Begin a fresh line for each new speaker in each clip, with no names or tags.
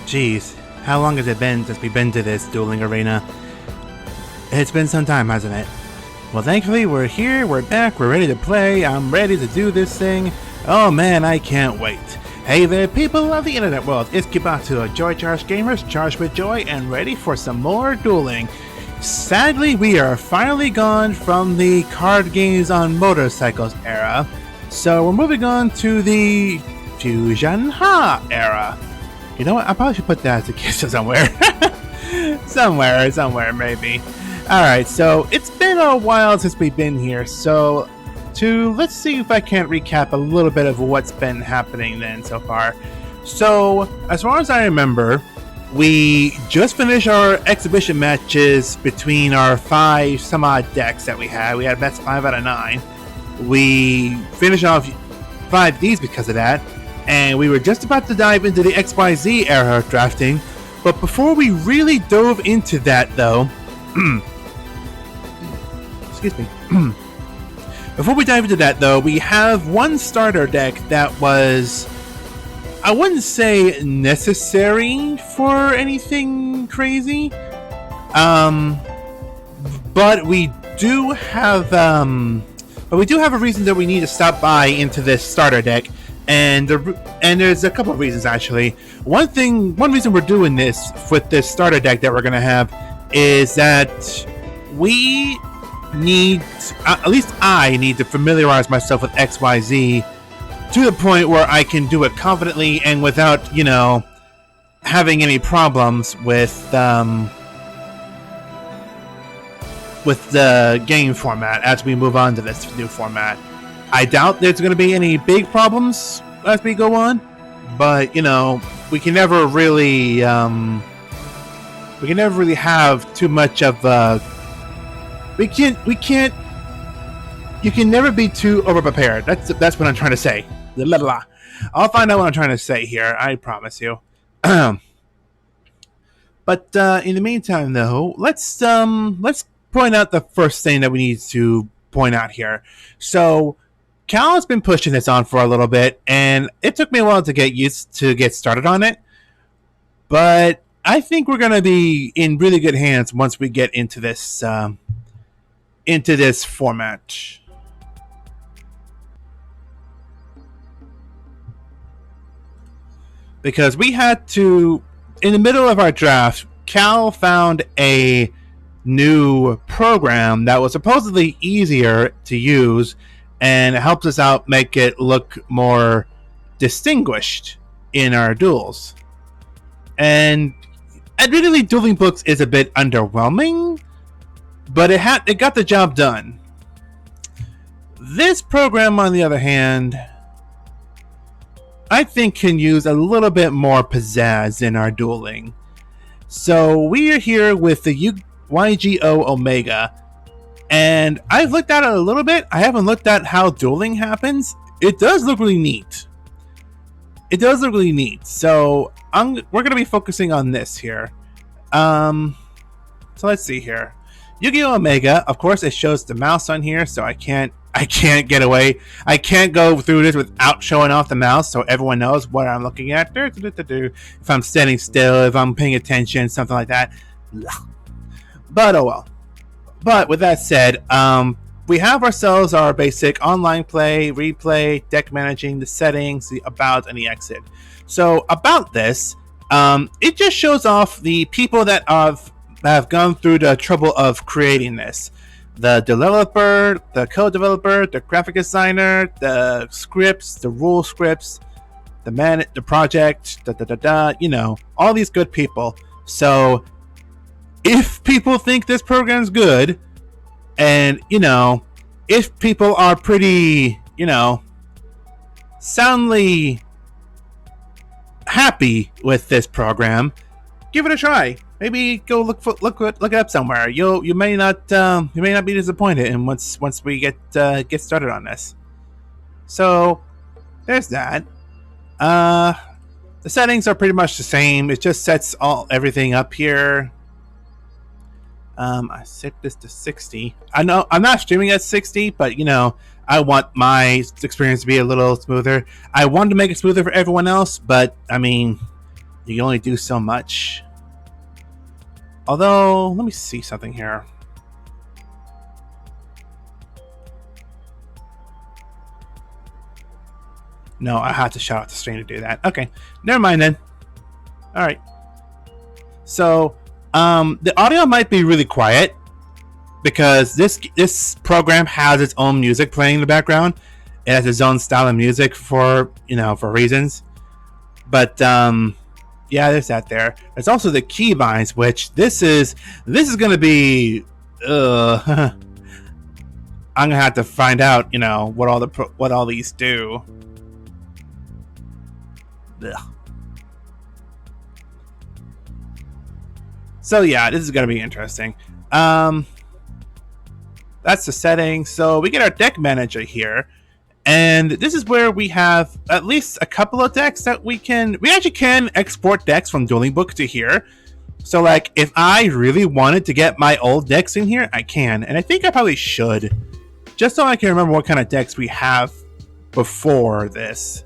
Jeez, how long has it been since we've been to this dueling arena? It's been some time, hasn't it? Well, thankfully, we're here, we're back, we're ready to play, I'm ready to do this thing. Oh man, I can't wait. Hey there, people of the internet world, it's Kibatu, Joy Charged Gamers, charged with joy and ready for some more dueling. Sadly, we are finally gone from the card games on motorcycles era, so we're moving on to the Fusion Ha era. You know what? I probably should put that as a gift somewhere. somewhere maybe. Alright, so it's been a while since we've been here, so let's see if I can't recap a little bit of what's been happening then so far. So, as far as I remember, we just finished our exhibition matches between our 5 some odd decks that we had. We had best 5 out of 9. We finished off 5 of these because of that. And we were just about to dive into the XYZ era of drafting, but before we really dove into that though, excuse me, before we dive into that though, we have one starter deck that was, I wouldn't say necessary for anything crazy, but we do have a reason that we need to stop by into this starter deck. And there's a couple of reasons actually. One reason we're doing this with this starter deck that we're gonna have is that we need, at least I need to familiarize myself with XYZ to the point where I can do it confidently and without, you know, having any problems with the game format as we move on to this new format. I doubt there's going to be any big problems as we go on, but you know, we can never really have too much of you can never be too over prepared. That's what I'm trying to say. I'll find out what I'm trying to say here. I promise you. But in the meantime, though, let's point out the first thing that we need to point out here. So, Cal has been pushing this on for a little bit, and it took me a while to get started on it. But I think we're going to be in really good hands once we get into this format. Because we had to, in the middle of our draft, Cal found a new program that was supposedly easier to use, and it helps us out make it look more distinguished in our duels. And admittedly, dueling books is a bit underwhelming, but it got the job done. This program, on the other hand, I think can use a little bit more pizzazz in our dueling. So we are here with the YGO Omega, and I've looked at it a little bit. I haven't looked at how dueling happens. It does look really neat. So we're going to be focusing on this here. So let's see here. Yu-Gi-Oh! Omega, of course, it shows the mouse on here, so I can't get away. I can't go through this without showing off the mouse, so everyone knows what I'm looking at. If I'm standing still, if I'm paying attention, something like that. But oh well. But with that said, we have ourselves our basic online play, replay, deck managing, the settings, the about, and the exit. So about this, it just shows off the people that have gone through the trouble of creating this. The developer, the co-developer, the graphic designer, the scripts, the rule scripts, the project, all these good people. So if people think this program's good, and if people are pretty, soundly happy with this program, give it a try. Maybe go look it up somewhere. You may not be disappointed. And once we get started on this, so there's that. The settings are pretty much the same. It just sets everything up here. I set this to 60. I know I'm not streaming at 60, but I want my experience to be a little smoother. I wanted to make it smoother for everyone else, but I mean, you can only do so much. Although, let me see something here. No, I had to shut off the stream to do that. Okay, never mind then. All right. So, the audio might be really quiet because this program has its own music playing in the background. It has its own style of music for reasons. But yeah, there's that there. There's also the keybinds, which this is going to be. I'm gonna have to find out, what all these do. Ugh. So yeah, this is gonna be interesting. That's the setting. So we get our deck manager here. And this is where we have at least a couple of decks that we actually can export decks from Dueling Book to here. So like if I really wanted to get my old decks in here, I can. And I think I probably should. Just so I can remember what kind of decks we have before this.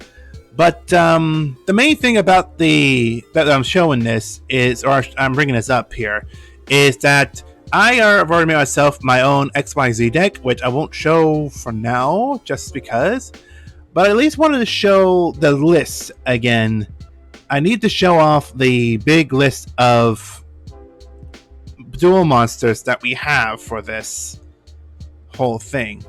But the main thing about that I'm showing this is, or I'm bringing this up here, is that I have already made myself my own XYZ deck, which I won't show for now, just because. But I at least wanted to show the list again. I need to show off the big list of duel monsters that we have for this whole thing.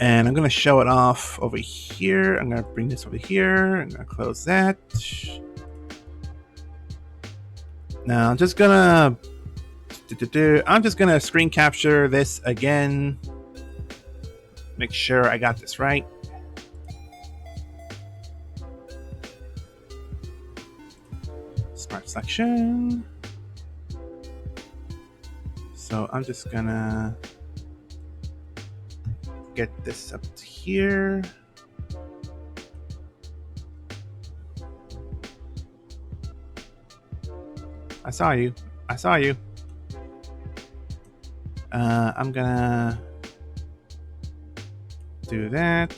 And I'm going to show it off over here. I'm going to bring this over here. I'm going to close that. Now I'm just gonna screen capture this again. Make sure I got this right. Smart selection. So I'm just gonna get this up to here. I saw you. I'm gonna do that.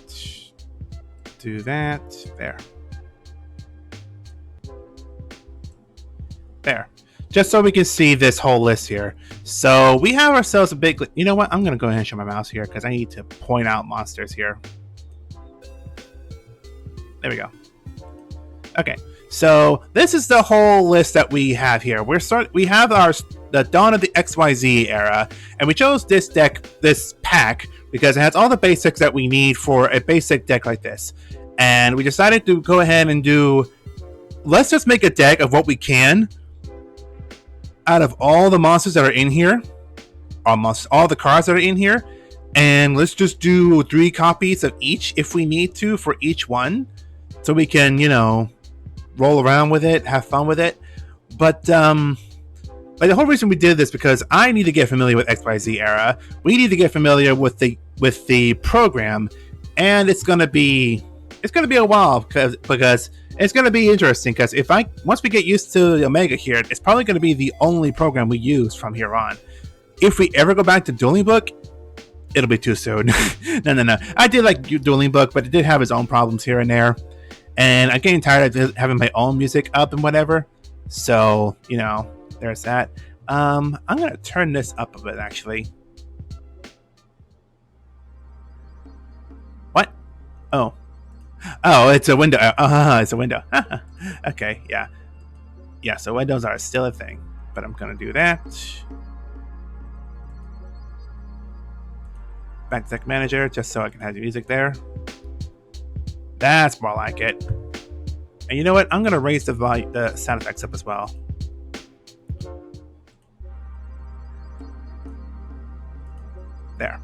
There. Just so we can see this whole list here. So we have ourselves a big... You know what? I'm going to go ahead and show my mouse here because I need to point out monsters here. There we go. Okay. So this is the whole list that we have here. We have the Dawn of the XYZ era, and we chose this pack, because it has all the basics that we need for a basic deck like this. And we decided to go ahead and let's just make a deck of what we can out of all the monsters that are in here, almost all the cards that are in here, and let's just do 3 copies of each if we need to for each one, so we can, roll around with it, have fun with it. But the whole reason we did this, because I need to get familiar with XYZ era. We need to get familiar with the program, and it's gonna be a while because it's gonna be interesting. Because once we get used to Omega here, it's probably gonna be the only program we use from here on. If we ever go back to Dueling Book, it'll be too soon. No. I did like Dueling Book, but it did have its own problems here and there, and I'm getting tired of having my own music up and whatever. So there's that. I'm gonna turn this up a bit actually. What? Oh, it's a window. It's a window. Okay, yeah. So windows are still a thing, but I'm gonna do that. Back to Deck Manager, just so I can have the music there. That's more like it. And you know what? I'm gonna raise the sound effects up as well. There.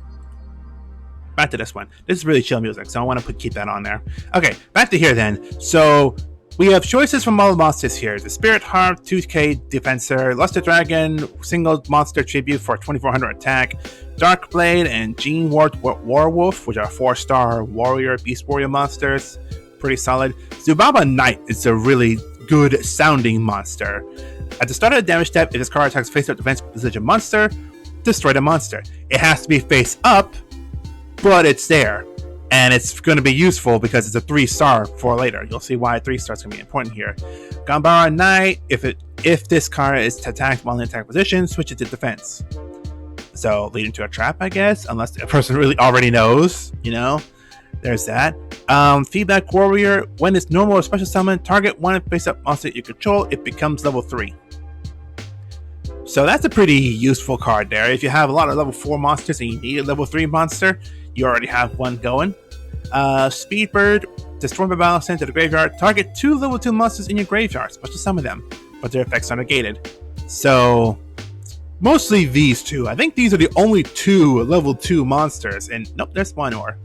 Back to this one. This is really chill music, so I want to keep that on there. Okay, back to here then. So we have choices from all the monsters here. The Spirit Harp, 2k Defensor, Luster Dragon, single monster tribute for 2400 attack, Dark Blade, and Gene Warwolf, which are 4-star warrior, beast warrior monsters. Pretty solid. Ganbara Knight is a really good sounding monster. At the start of the damage step, if this card attacks face-up defense position monster, destroy the monster. It has to be face up, but it's there. And it's going to be useful because it's a 3-star for later. You'll see why 3 stars is going to be important here. Ganbara Knight, if this card is attacked while in attack position, switch it to defense. So leading to a trap, I guess, unless the person really already knows, There's that. Feedback Warrior, when it's normal or special summon, target one face-up monster you control, it becomes level 3. So that's a pretty useful card there. If you have a lot of level 4 monsters and you need a level 3 monster, you already have one going. Speedbird, destroy my battle sent to the graveyard. Target 2 level 2 monsters in your graveyard, special summon them, but their effects are negated. So mostly these two. I think these are the only 2 level 2 monsters. And nope, there's 1 more.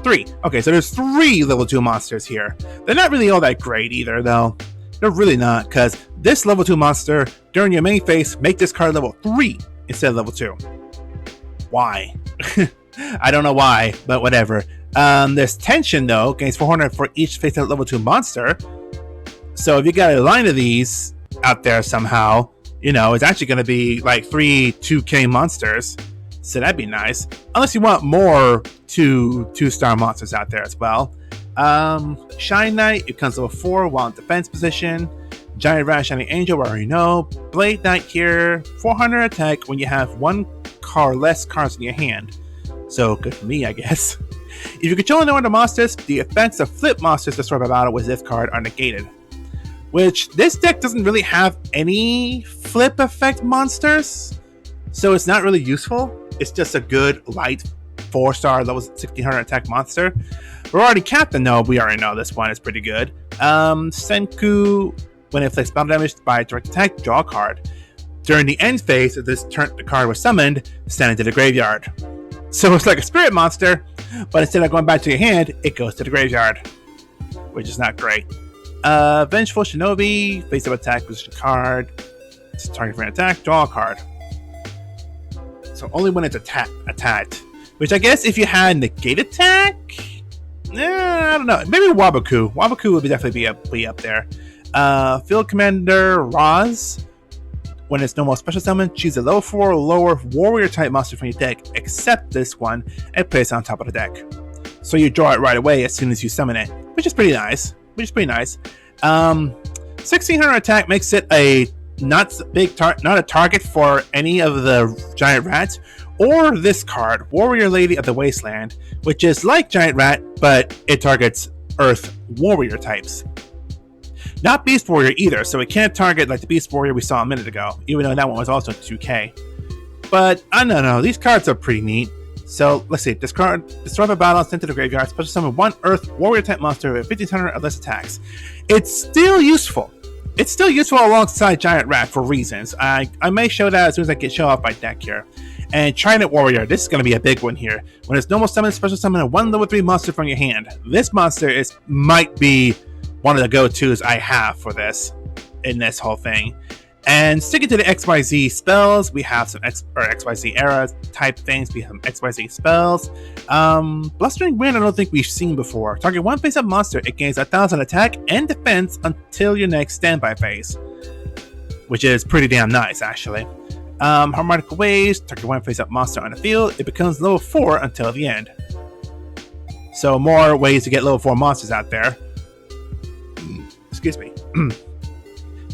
3. Okay, so there's 3 level 2 monsters here. They're not really all that great either, though. They're really not, because this level 2 monster, during your main phase, make this card level 3 instead of level 2. Why? I don't know why, but whatever. There's tension, though, gains 400 for each face-up level 2 monster. So if you got a line of these out there somehow, it's actually going to be like 3 2k monsters. So that'd be nice. Unless you want more 2-star monsters out there as well. Shine Knight, it becomes level 4 while in defense position. Giant Rat Shining Angel, we already know. Blade Knight here, 400 attack when you have 1 card less cards in your hand. So good for me, I guess. If you control no other monsters, the effects of flip monsters destroyed by battle with this card are negated. Which this deck doesn't really have any flip effect monsters, so it's not really useful. It's just a good light 4-star level 1600 attack monster. We're already Captain though, we already know this one is pretty good. Senku, when it inflicts battle damage by direct attack, draw a card. During the end phase of this turn the card was summoned, send it to the graveyard. So it's like a spirit monster, but instead of going back to your hand, it goes to the graveyard, which is not great. Vengeful Shinobi, face up attack position card. It's target for an attack, draw a card. So only when it's attacked Which I guess if you had negate attack, I don't know. Maybe Wabaku. Wabaku would definitely be up there. Field Commander Roz. When it's no more special summon, choose a level 4 or lower warrior type monster from your deck, except this one, and place it on top of the deck. So you draw it right away as soon as you summon it, which is pretty nice. 1600 attack makes it a not a target for any of the giant rats, or this card, Warrior Lady of the Wasteland, which is like Giant Rat, but it targets Earth warrior types. Not Beast Warrior either, so it can't target like the Beast Warrior we saw a minute ago, even though that one was also 2k. But I don't know, these cards are pretty neat. So let's see, destroy the battle, send to the graveyard, special summon one Earth warrior type monster with 1500 or less attacks. It's still useful. It's still useful alongside Giant Rat for reasons. I may show that as soon as I show off my deck here. And Trident Warrior, this is going to be a big one here. When it's normal summon, special summon a 1 level 3 monster from your hand. This monster might be one of the go-tos I have for this in this whole thing. And sticking to the XYZ spells, we have some XYZ era type things. We have XYZ spells. Blustering Wind, I don't think we've seen before. Target one face-up monster. It gains 1000 attack and defense until your next standby phase, which is pretty damn nice, actually. Harmonic Waves. Target one face-up monster on the field. It becomes level 4 until the end. So more ways to get level 4 monsters out there. Excuse me.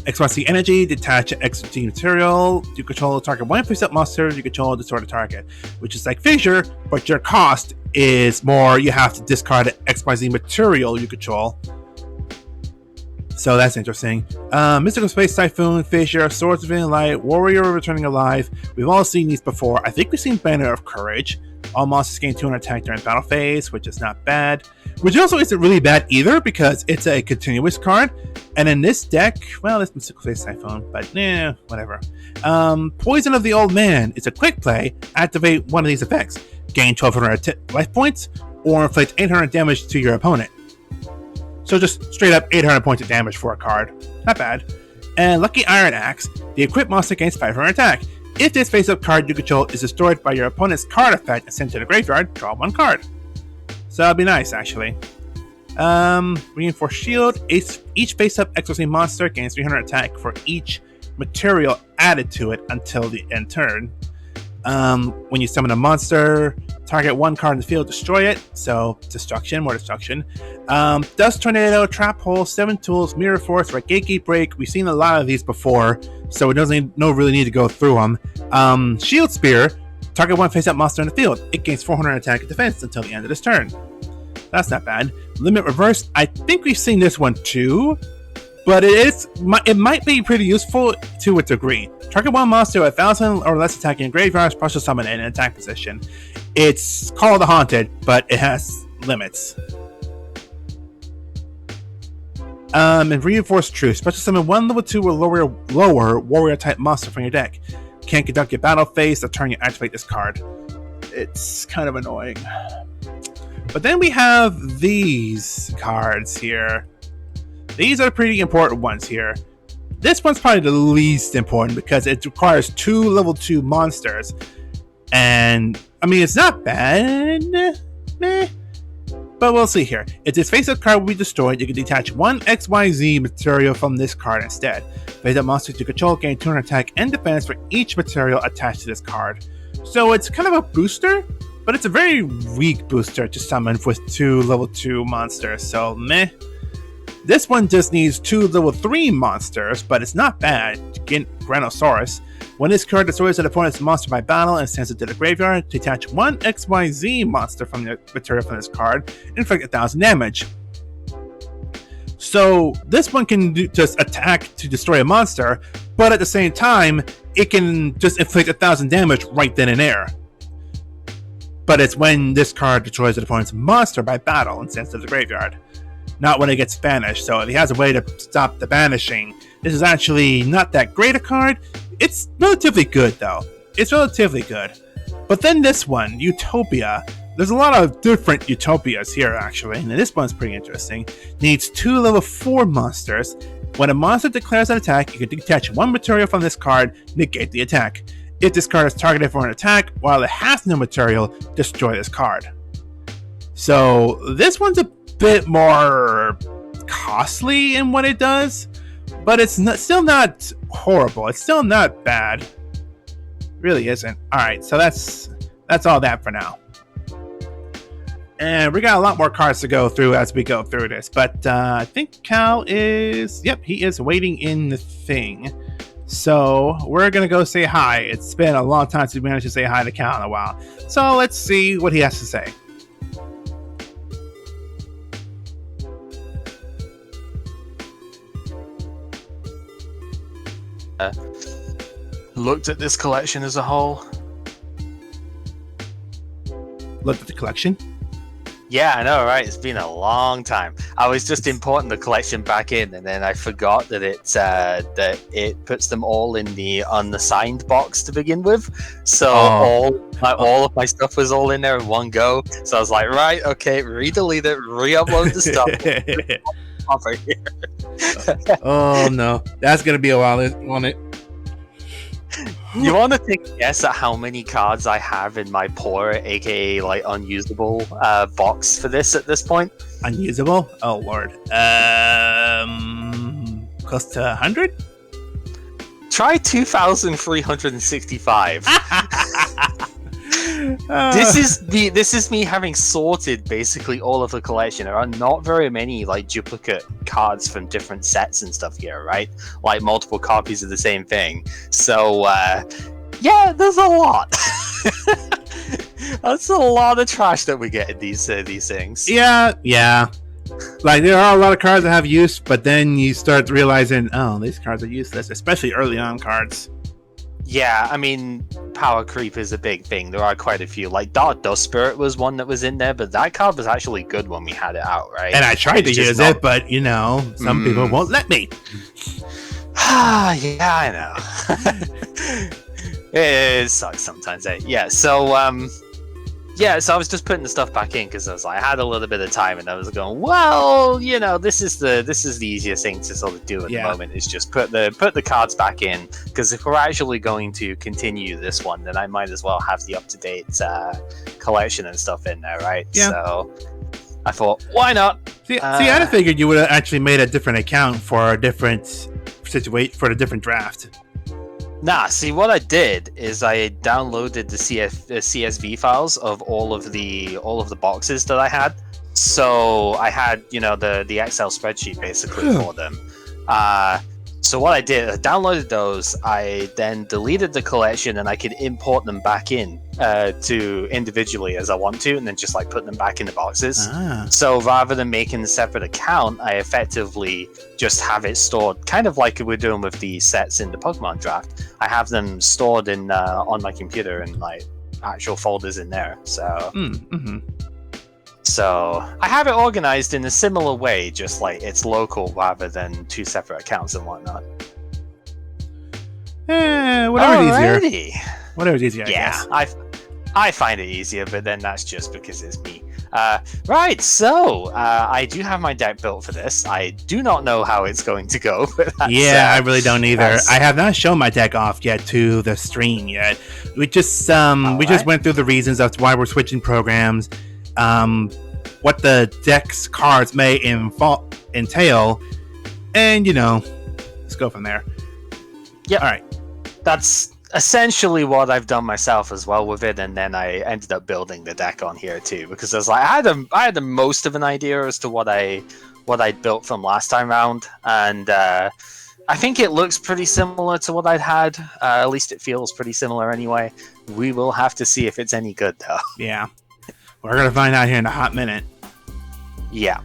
XYZ Energy, detach XYZ material. You control target one face-up monster. You control the sort of target, which is like Fissure, but your cost is more. You have to discard XYZ material you control. So that's interesting. Mystical Space Typhoon, Fissure, Swords of Inner Light, Warrior Returning Alive. We've all seen these before. I think we've seen Banner of Courage. All monsters gain 200 attack during battle phase, which is not bad. Which also isn't really bad either, because it's a continuous card. And in this deck, well, it's Mystical Space Typhoon, but whatever. Poison of the Old Man is a quick play. Activate one of these effects. Gain 1200 life points, or inflict 800 damage to your opponent. So just straight up 800 points of damage for a card. Not bad. And Lucky Iron Axe. The equipped monster gains 500 attack. If this face-up card you control is destroyed by your opponent's card effect and sent to the graveyard, draw one card. So that'd be nice, actually. Reinforced Shield. Each face-up XYZ monster gains 300 attack for each material added to it until the end turn. When you summon a monster, target one card in the field, destroy it. So more destruction. Dust Tornado, Trap Hole, 7 Tools, Mirror Force, Raigeki Break. We've seen a lot of these before, so it doesn't really need to go through them. Shield Spear, target one face-up monster in the field. It gains 400 attack and defense until the end of this turn. That's not bad. Limit Reverse, I think we've seen this one too, but it might be pretty useful to a degree. Target one monster with 1000 or less attack in graveyard, special summon in an attack position. It's called the Haunted, but it has limits. And Reinforced Truth. Special summon one level 2 or lower warrior type monster from your deck. Can't conduct your battle phase the turn you activate this card. It's kind of annoying. But then we have these cards here. These are pretty important ones here. This one's probably the least important because it requires 2 level 2 monsters. And, I mean, it's not bad. Meh. But we'll see here. If this face-up card will be destroyed, you can detach one XYZ material from this card instead. Face-up monsters you control gain 200 attack and defense for each material attached to this card. So it's kind of a booster, but it's a very weak booster to summon with 2 level 2 monsters, so meh. This one just needs 2 level 3 monsters, but it's not bad. Granosaurus. When this card destroys an opponent's monster by battle and sends it to the graveyard, detach one XYZ monster from the material from this card and inflict 1000 damage. So this one can just attack to destroy a monster, but at the same time, it can just inflict 1000 damage right then and there. But it's when this card destroys an opponent's monster by battle and sends it to the graveyard, not when it gets banished. So if he has a way to stop the banishing, this is actually not that great a card. It's relatively good, though. It's relatively good. But then this one, Utopia. There's a lot of different Utopias here, actually, and this one's pretty interesting. Needs 2 level 4 monsters. When a monster declares an attack, you can detach one material from this card, negate the attack. If this card is targeted for an attack while it has no material, destroy this card. So this one's a bit more costly in what it does, but it's still not horrible. It's still not bad. It really isn't. Alright, so that's all that for now. And we got a lot more cards to go through as we go through this, but I think Cal is... Yep, he is waiting in the thing. So we're going to go say hi. It's been a long time since we managed to say hi to Cal in a while. So let's see what he has to say.
Looked at this collection as a whole.
Looked at the collection?
Yeah, I know, right? It's been a long time. I was just importing the collection back in, and then I forgot that it puts them all in the unassigned box to begin with. So all of my stuff was all in there in one go. So I was like, right, okay, re-delete it, re-upload the stuff. Over here.
Oh no, that's gonna be a while, won't it?
You want to take a guess at how many cards I have in my poor, aka like unusable box for this at this point?
Unusable? Oh lord. Close to 100?
Try 2,365. This is me having sorted basically all of the collection. There are not very many like duplicate cards from different sets and stuff here, right? Like multiple copies of the same thing. So yeah, there's a lot. That's a lot of trash that we get in these things.
Yeah. Like there are a lot of cards that have use, but then you start realizing, oh, these cards are useless, especially early on cards.
Yeah, I mean, power creep is a big thing. There are quite a few. Like Dark Dust Spirit was one that was in there, but that card was actually good when we had it out, right?
And I tried to use it, but some people won't let me.
Yeah, I know. It sucks sometimes, eh? Yeah, so so I was just putting the stuff back in because I had a little bit of time, and I was going, well, this is the easiest thing to sort of do at the moment is just put the cards back in, because if we're actually going to continue this one, then I might as well have the up-to-date collection and stuff in there, right? Yeah. So I thought, why not?
See, I figured you would have actually made a different account for a different situation for the different draft.
Nah, see, what I did is I downloaded the CSV files of all of the boxes that I had. So I had, the Excel spreadsheet basically for them. So what I did, I downloaded those. I then deleted the collection, and I could import them back in to individually as I want to, and then just like put them back in the boxes. So rather than making a separate account, I effectively just have it stored, kind of like we're doing with the sets in the Pokemon draft. I have them stored in on my computer in like actual folders in there. So. So I have it organized in a similar way, just like it's local rather than two separate accounts and whatnot.
Whatever's easier. Whatever's easier, I guess.
I find it easier, but then that's just because it's me. Right, so I do have my deck built for this. I do not know how it's going to go. But
I really don't either. I have not shown my deck off yet to the stream yet. We just just went through the reasons of why we're switching programs. What the deck's cards may entail, and let's go from there.
Yep.
All right.
That's essentially what I've done myself as well with it, and then I ended up building the deck on here too, because I was like, I had the most of an idea as to what I built from last time round, and I think it looks pretty similar to what I'd had. At least it feels pretty similar anyway. We will have to see if it's any good though.
Yeah. We're going to find out here in a hot minute.
Yeah.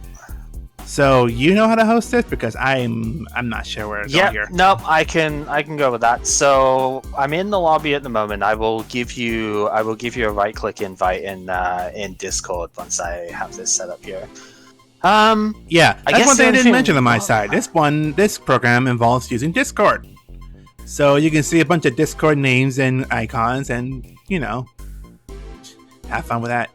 So you know how to host this, because I'm not sure where it's going here.
Nope, I can go with that. So I'm in the lobby at the moment. I will give you a right click invite in Discord once I have this set up here.
That's one thing I didn't mention on my side. This program involves using Discord. So you can see a bunch of Discord names and icons, and have fun with that.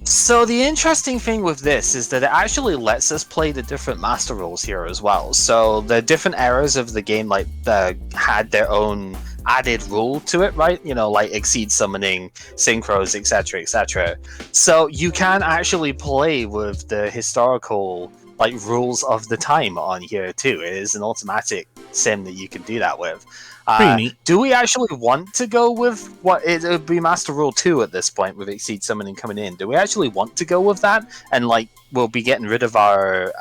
So the interesting thing with this is that it actually lets us play the different master rules here as well. So the different eras of the game had their own added rule to it, right? You know, like exceed summoning, synchros, etc., etc. So you can actually play with the historical like rules of the time on here too. It is an automatic sim that you can do that with.
Pretty neat.
Do we actually want to go with what it would be Master Rule 2 at this point with Exceed Summoning coming in? Do we actually want to go with that? And like we'll be getting rid of our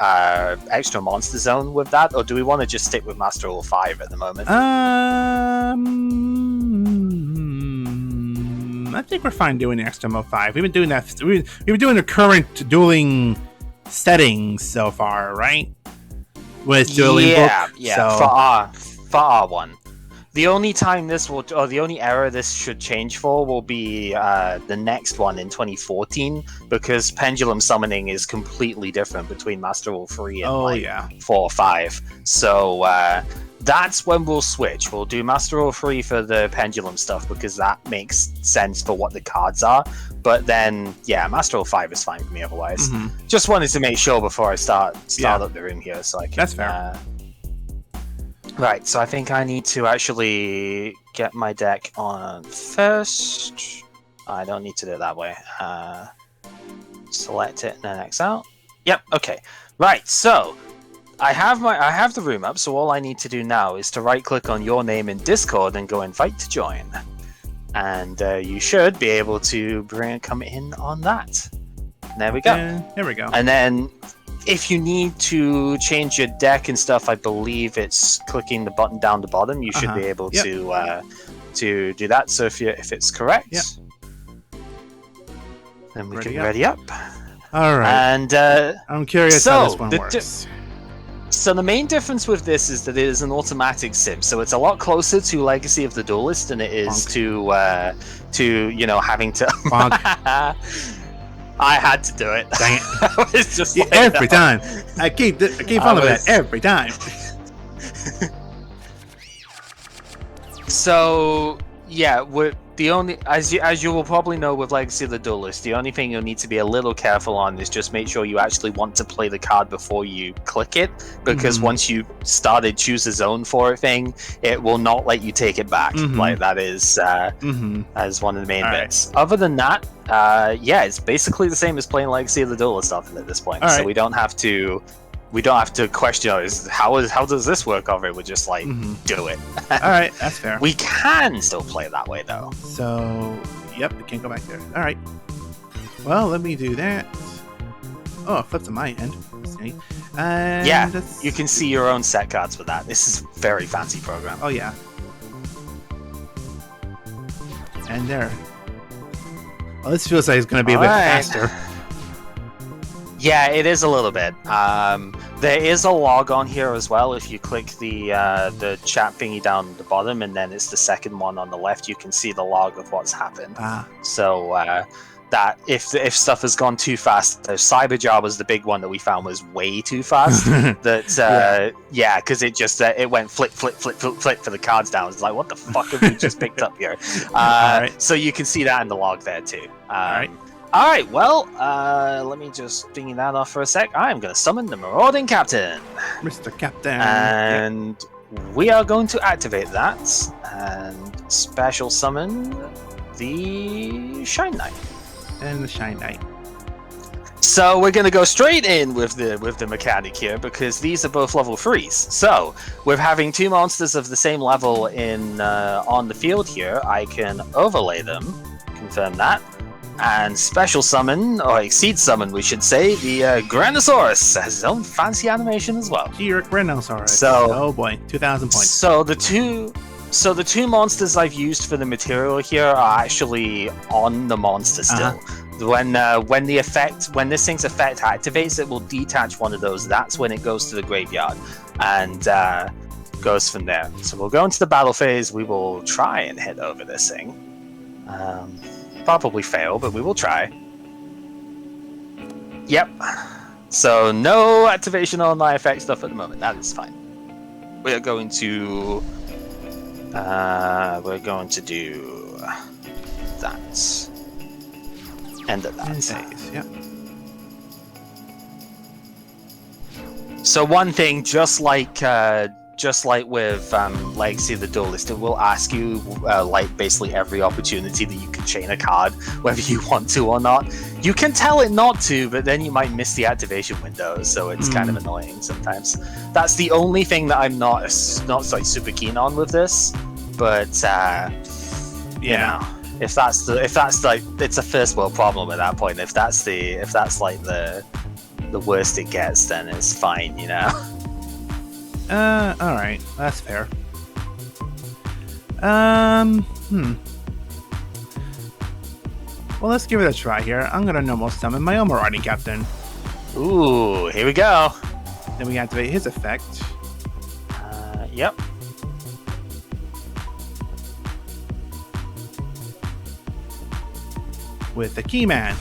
extra monster zone with that, or do we want to just stick with Master Rule 5 at the moment?
I think we're fine doing extra Mo 5. We've been doing that. We've been doing the current dueling settings so far, right? With dueling book.
Yeah. So. For R1. The only time this will, or the only era this should change for, will be the next one in 2014, because Pendulum Summoning is completely different between Master Rule 3 and 4 or 5. So that's when we'll switch. We'll do Master Rule 3 for the Pendulum stuff, because that makes sense for what the cards are. But then, yeah, Master Rule 5 is fine for me otherwise.
Mm-hmm.
Just wanted to make sure before I start up the room here, so I can...
That's fair.
Right, so I think I need to actually get my deck on first. I don't need to do it that way. Select it and then X out. Yep, okay. Right, so I have the room up, so all I need to do now is to right click on your name in Discord and go invite to join. And you should be able to come in on that. There we go.
There we go.
And then if you need to change your deck and stuff, I believe it's clicking the button down the bottom. You should be able to do that. So if it's correct, then we can ready up.
All right.
And
I'm curious how this one works.
So the main difference with this is that it is an automatic sim. So it's a lot closer to Legacy of the Duelist than it is to having to. I had to do it.
Dang it!
It's just
every time. I keep on that every time.
So yeah, the only as you will probably know with Legacy of the Duelist, the only thing you'll need to be a little careful on is just make sure you actually want to play the card before you click it, because once you started choose a zone for a thing, it will not let you take it back. Like that is as one of the main bits. Other than that, it's basically the same as playing Legacy of the Duelist stuff at this point. So we don't have to question how does this work over it. We're just like do it.
All right, that's fair.
We can still play that way though.
So yep, we can't go back there. All right. Well, let me do that. Oh, it flips on my end. And
you can see your own set cards with that. This is a very fancy program.
Oh yeah. And there. Well, this feels like it's going to be a bit faster.
Yeah, it is a little bit. There is a log on here as well. If you click the chat thingy down the bottom, and then it's the second one on the left, you can see the log of what's happened. So that if stuff has gone too fast, Cyberjar was the big one that we found was way too fast. Because it went flip for the cards down. It's like, what the fuck have we just picked up here? So you can see that in the log there too. All right, well, let me just thingy that off for a sec. I'm going to summon the Marauding Captain.
Mr. Captain.
And we are going to activate that and special summon the Shine Knight.
And the Shine Knight.
So we're going to go straight in with the mechanic here, because these are both level 3s. So with having two monsters of the same level on the field here, I can overlay them, confirm that, and special summon, or exceed summon we should say, the Granosaurus has his own fancy animation as well.
Granosaurus.
So,
oh boy, 2,000 points.
So the two monsters I've used for the material here are actually on the monster still. When this thing's effect activates, it will detach one of those. That's when it goes to the graveyard and goes from there. So we'll go into the battle phase. We will try and hit over this thing. Probably fail, but we will try. Yep. So no activation on my effect stuff at the moment. That is fine. We're going to do that. End of that.
Phase, yep.
So one thing, just like just like with Legacy of the Duelist, it will ask you like basically every opportunity that you can chain a card, whether you want to or not. You can tell it not to, but then you might miss the activation window, so it's kind of annoying sometimes. That's the only thing that I'm not like super keen on with this. But you know, if that's like, it's a first world problem at that point. If that's like the worst it gets, then it's fine, you know.
Alright, that's fair. Well, let's give it a try here. I'm gonna normal summon my own Marauding Captain.
Ooh, here we go.
Then we activate his effect.
Yep.
With the Keyman.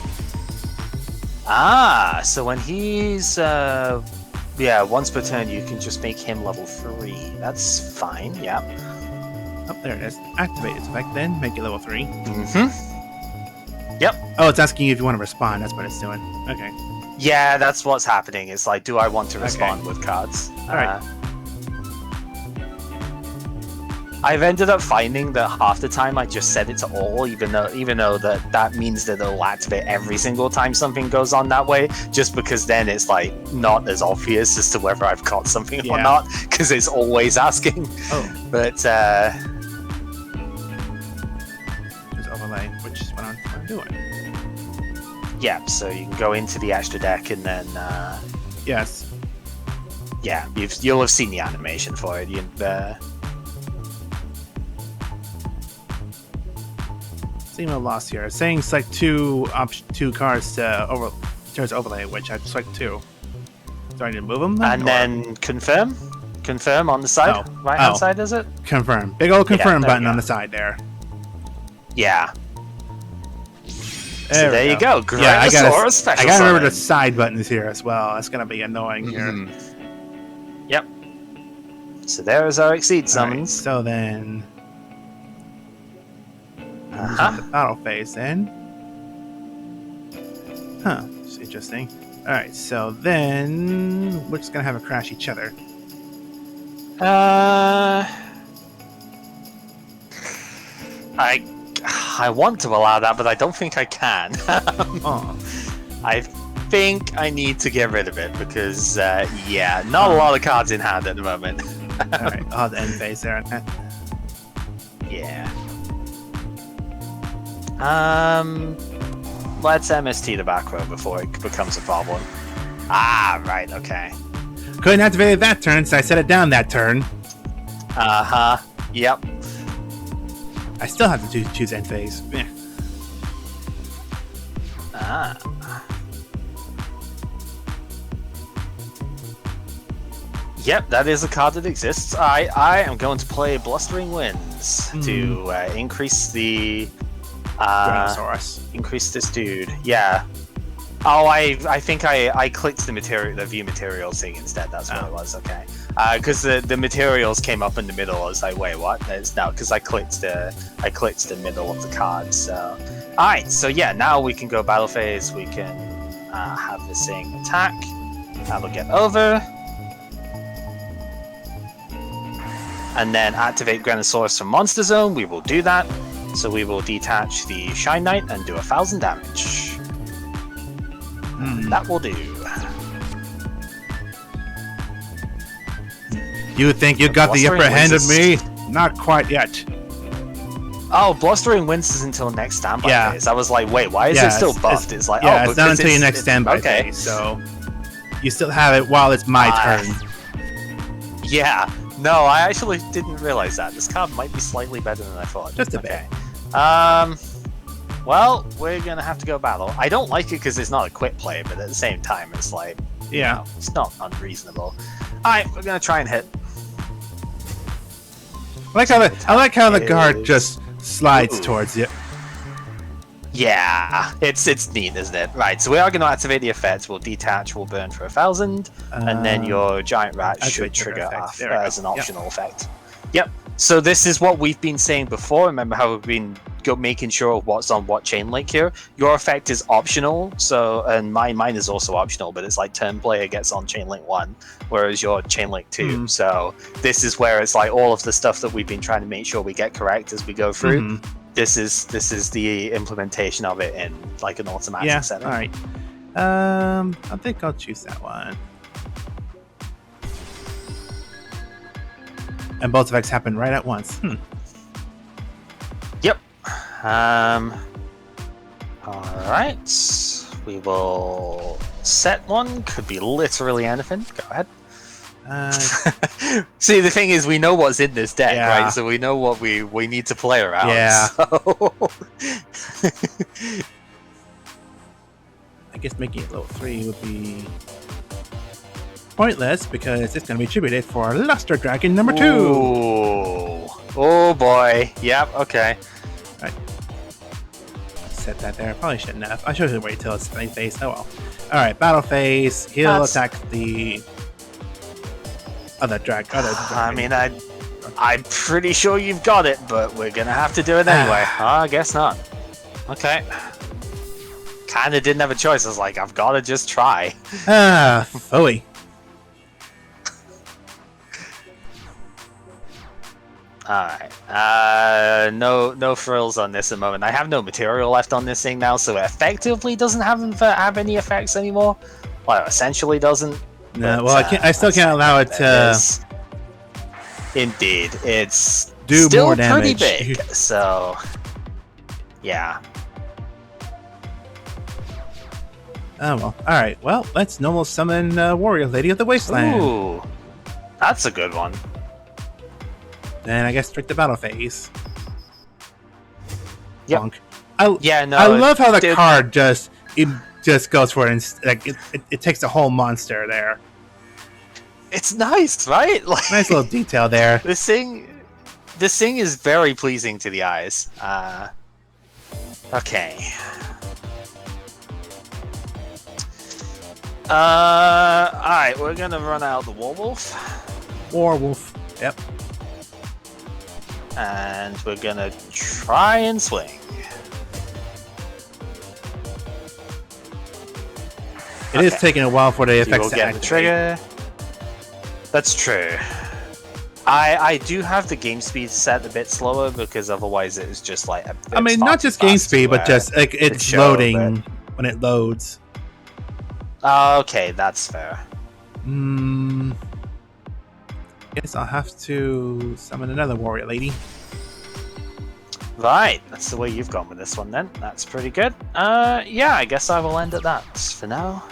Ah, so when he's once per turn you can just make him level 3. That's fine. Yep.
Oh, there it is. Activate its effect, then make it level 3.
Yep.
Oh, it's asking you if you want to respond. That's what it's doing. Okay.
Yeah, that's what's happening. It's like, do I want to respond with cards?
Alright.
I've ended up finding that half the time I just set it to all, even though that means that it'll activate every single time something goes on that way, just because then it's like not as obvious as to whether I've caught something or not, because it's always asking. Oh. But
there's overlay, which is what I'm doing.
Yeah, so you can go into the extra deck and then
yes.
Yeah, you'll have seen the animation for it.
Seem a loss here. It's saying select two cards to overlay, which I select 2. Do I need to move them?
And then confirm on the side, right hand side, is it?
Confirm. Big old confirm button on the side there.
Yeah. There you go.
Yeah, I gotta
special
remember the side buttons here as well. That's gonna be annoying here.
Yep. So there is our Exceed summons.
Right, so then. The battle phase then. Huh, it's interesting. Alright, so then we're just gonna have a crash each other.
I want to allow that, but I don't think I can. I think I need to get rid of it because not a lot of cards in hand at the moment.
Alright, I'll have the end phase there.
Yeah. Let's MST the back row before it becomes a problem. Ah, right, okay.
Couldn't activate it that turn, so I set it down that turn.
Yep.
I still have to choose end phase.
Yep, that is a card that exists. I am going to play Blustering Winds to increase the increase this dude. Yeah. Oh, I think I clicked the view materials thing instead. That's what it was. Okay. Because the materials came up in the middle. I was like, wait, what? It's now because I clicked the middle of the card. So, all right. So yeah, now we can go battle phase. We can have this thing attack. That'll get over. And then activate Granosaurus from Monster Zone. We will do that. So we will detach the Shine Knight and do 1,000 damage. That will do.
You think you got the upper hand of me? Not quite yet.
Oh, Blustering Winds is until next standby phase. I was like, wait, why is it still buffed? It's like,
it's not until your next standby phase. So you still have it while it's my turn.
Yeah. No, I actually didn't realize that. This card might be slightly better than I thought.
Just a bit.
Well, we're gonna have to go battle. I don't like it because it's not a quick play, but at the same time, it's like, it's not unreasonable. All right, we're gonna try and hit.
I like how the guard just slides towards you.
Yeah, it's neat, isn't it? Right, so we are going to activate the effect. We'll detach, we'll burn for 1,000, and then your giant rat should trigger as an optional effect. Yep. So this is what we've been saying before. Remember how we've been making sure what's on what chain link here. Your effect is optional, so and mine is also optional, but it's like turn player gets on chain link 1, whereas your chain link 2. So this is where it's like all of the stuff that we've been trying to make sure we get correct as we go through. This is the implementation of it in like an automatic setting.
All right. I think I'll choose that one. And both effects happen right at once.
Yep. All right. We will set one. Could be literally anything. Go ahead. See, the thing is, we know what's in this deck, right? So we know what we need to play around.
Yeah.
So...
I guess making it level 3 would be pointless because it's going to be attributed for Luster Dragon number 2.
Ooh. Oh boy. Yep. Okay.
Right. Set that there. Probably shouldn't have. I should have waited till it's main phase. Oh well. All right. Battle phase. He'll attack the other dragon.
I mean, I'm pretty sure you've got it, but we're gonna have to do it anyway. I guess not. Okay. Kinda didn't have a choice. I was like, I've got to just try.
Phooey.
Alright. No frills on this at the moment. I have no material left on this thing now, so it effectively doesn't have any effects anymore. Well, it essentially doesn't.
No,
but,
well, I still can't allow it to.
Indeed, it's
do
still
more damage.
Pretty big. So, yeah.
Oh well. All right. Well, let's normal summon Warrior Lady of the Wasteland.
Ooh, that's a good one.
Then I guess straight to battle phase.
Yep.
Bonk.
I
love how the card just goes for it. And, like it takes the whole monster there.
It's nice, right? Like,
nice little detail there.
This thing is very pleasing to the eyes. Okay. Alright, we're gonna run out the
Warwolf. Yep.
And we're gonna try and swing.
It is taking a while for the effects to
get
activate.
the trigger. That's true. I do have the game speed set a bit slower because otherwise it is just like
I mean, not just game speed, but just like it's loading when it loads.
Okay, that's fair.
Guess I'll have to summon another Warrior Lady.
Right, that's the way you've gone with this one then. That's pretty good. Yeah, I guess I will end at that for now.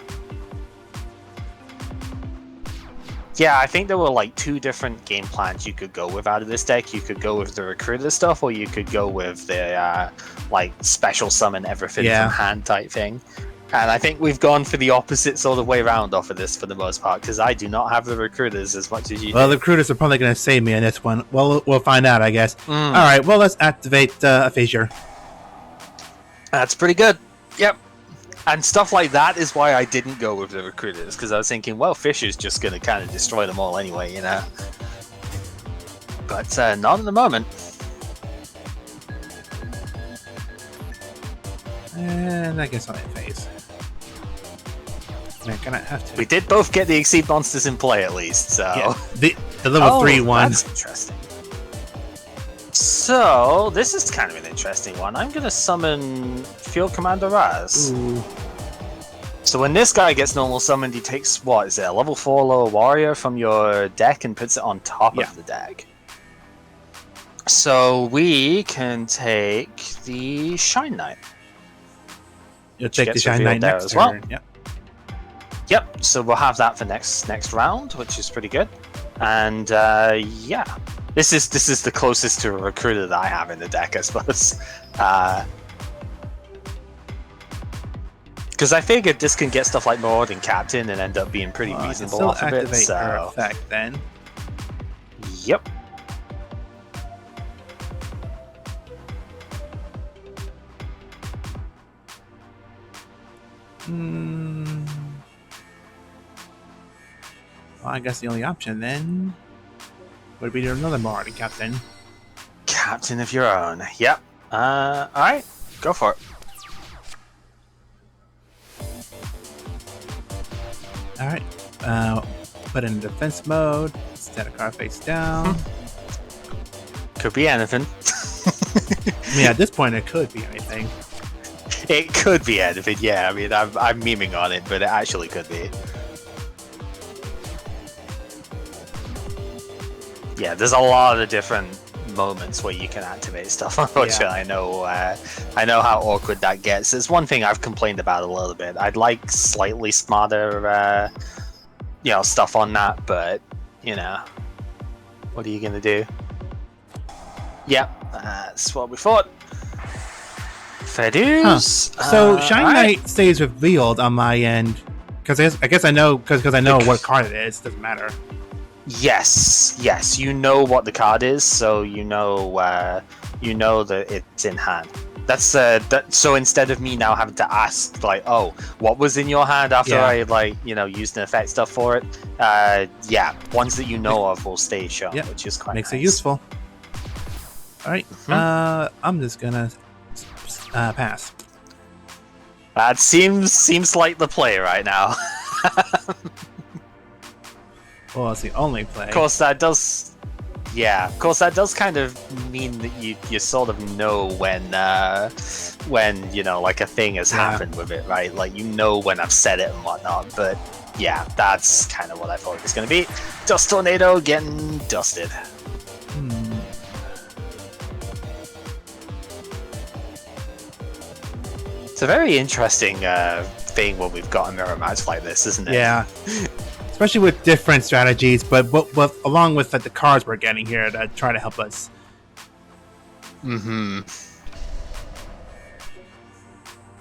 Yeah, I think there were like 2 different game plans you could go with out of this deck. You could go with the recruiter stuff, or you could go with the like special summon everything from hand type thing. And I think we've gone for the opposite sort of way around off of this for the most part, because I do not have the recruiters as much as you do.
Well, the recruiters are probably going to save me on this one. Well, we'll find out, I guess. All right, well, let's activate Fissure.
That's pretty good. Yep. And stuff like that is why I didn't go with the recruiters, because I was thinking, well, Fissure's just going to kind of destroy them all anyway, you know? But not at the moment.
And I guess I'll hit phase. I'm gonna have to.
We did both get the Exceed Monsters in play at least, so...
Yeah, the level 3 one.
That's interesting. So, this is kind of an interesting one. I'm going to summon Field Commander Raz.
Ooh.
So when this guy gets normal summoned, he takes, what is it, a level 4 lower warrior from your deck and puts it on top of the deck. So we can take the Shine Knight.
You'll take the Shine Knight next
as well.
turn. Yep.
Yep, so we'll have that for next round, which is pretty good. And yeah, this is the closest to a recruiter that I have in the deck, I suppose. Because I figured this can get stuff like Marauding Captain and end up being pretty reasonable off of it. So
her effect then.
Yep.
Well, I guess the only option then would be to another Marauding Captain.
Captain of your own. Yep. Alright, go for it.
Alright. Put in defense mode. Set a card face down.
Could be anything.
I mean, at this point, it could be anything.
It could be anything, yeah. I mean, I'm memeing on it, but it actually could be. Yeah, there's a lot of different moments where you can activate stuff. Unfortunately,
Yeah.
I know how awkward that gets. There's one thing I've complained about a little bit. I'd like slightly smarter, stuff on that, but what are you gonna do? Yep, that's what we thought. Fair dues.
So Shiny
alright.
Knight stays revealed on my end because I guess I know because I know what card it is. Doesn't matter.
Yes, you know what the card is, so you know that it's in hand. That's so instead of me now having to ask like, oh, what was in your hand after I used an effect stuff for it, ones that you know of will stay shown, which is quite
makes
nice.
it useful. All right, I'm just gonna pass.
That seems like the play right now.
Well, it's the only play.
Of course, that does. Yeah, of course, that does kind of mean that you sort of know when like a thing has happened with it, right? Like when I've said it and whatnot. But yeah, that's kind of what I thought it was going to be. Dust Tornado getting dusted. It's a very interesting thing when we've got a mirror match like this, isn't it?
Yeah. Especially with different strategies, but along with the cards we're getting here that try to help us.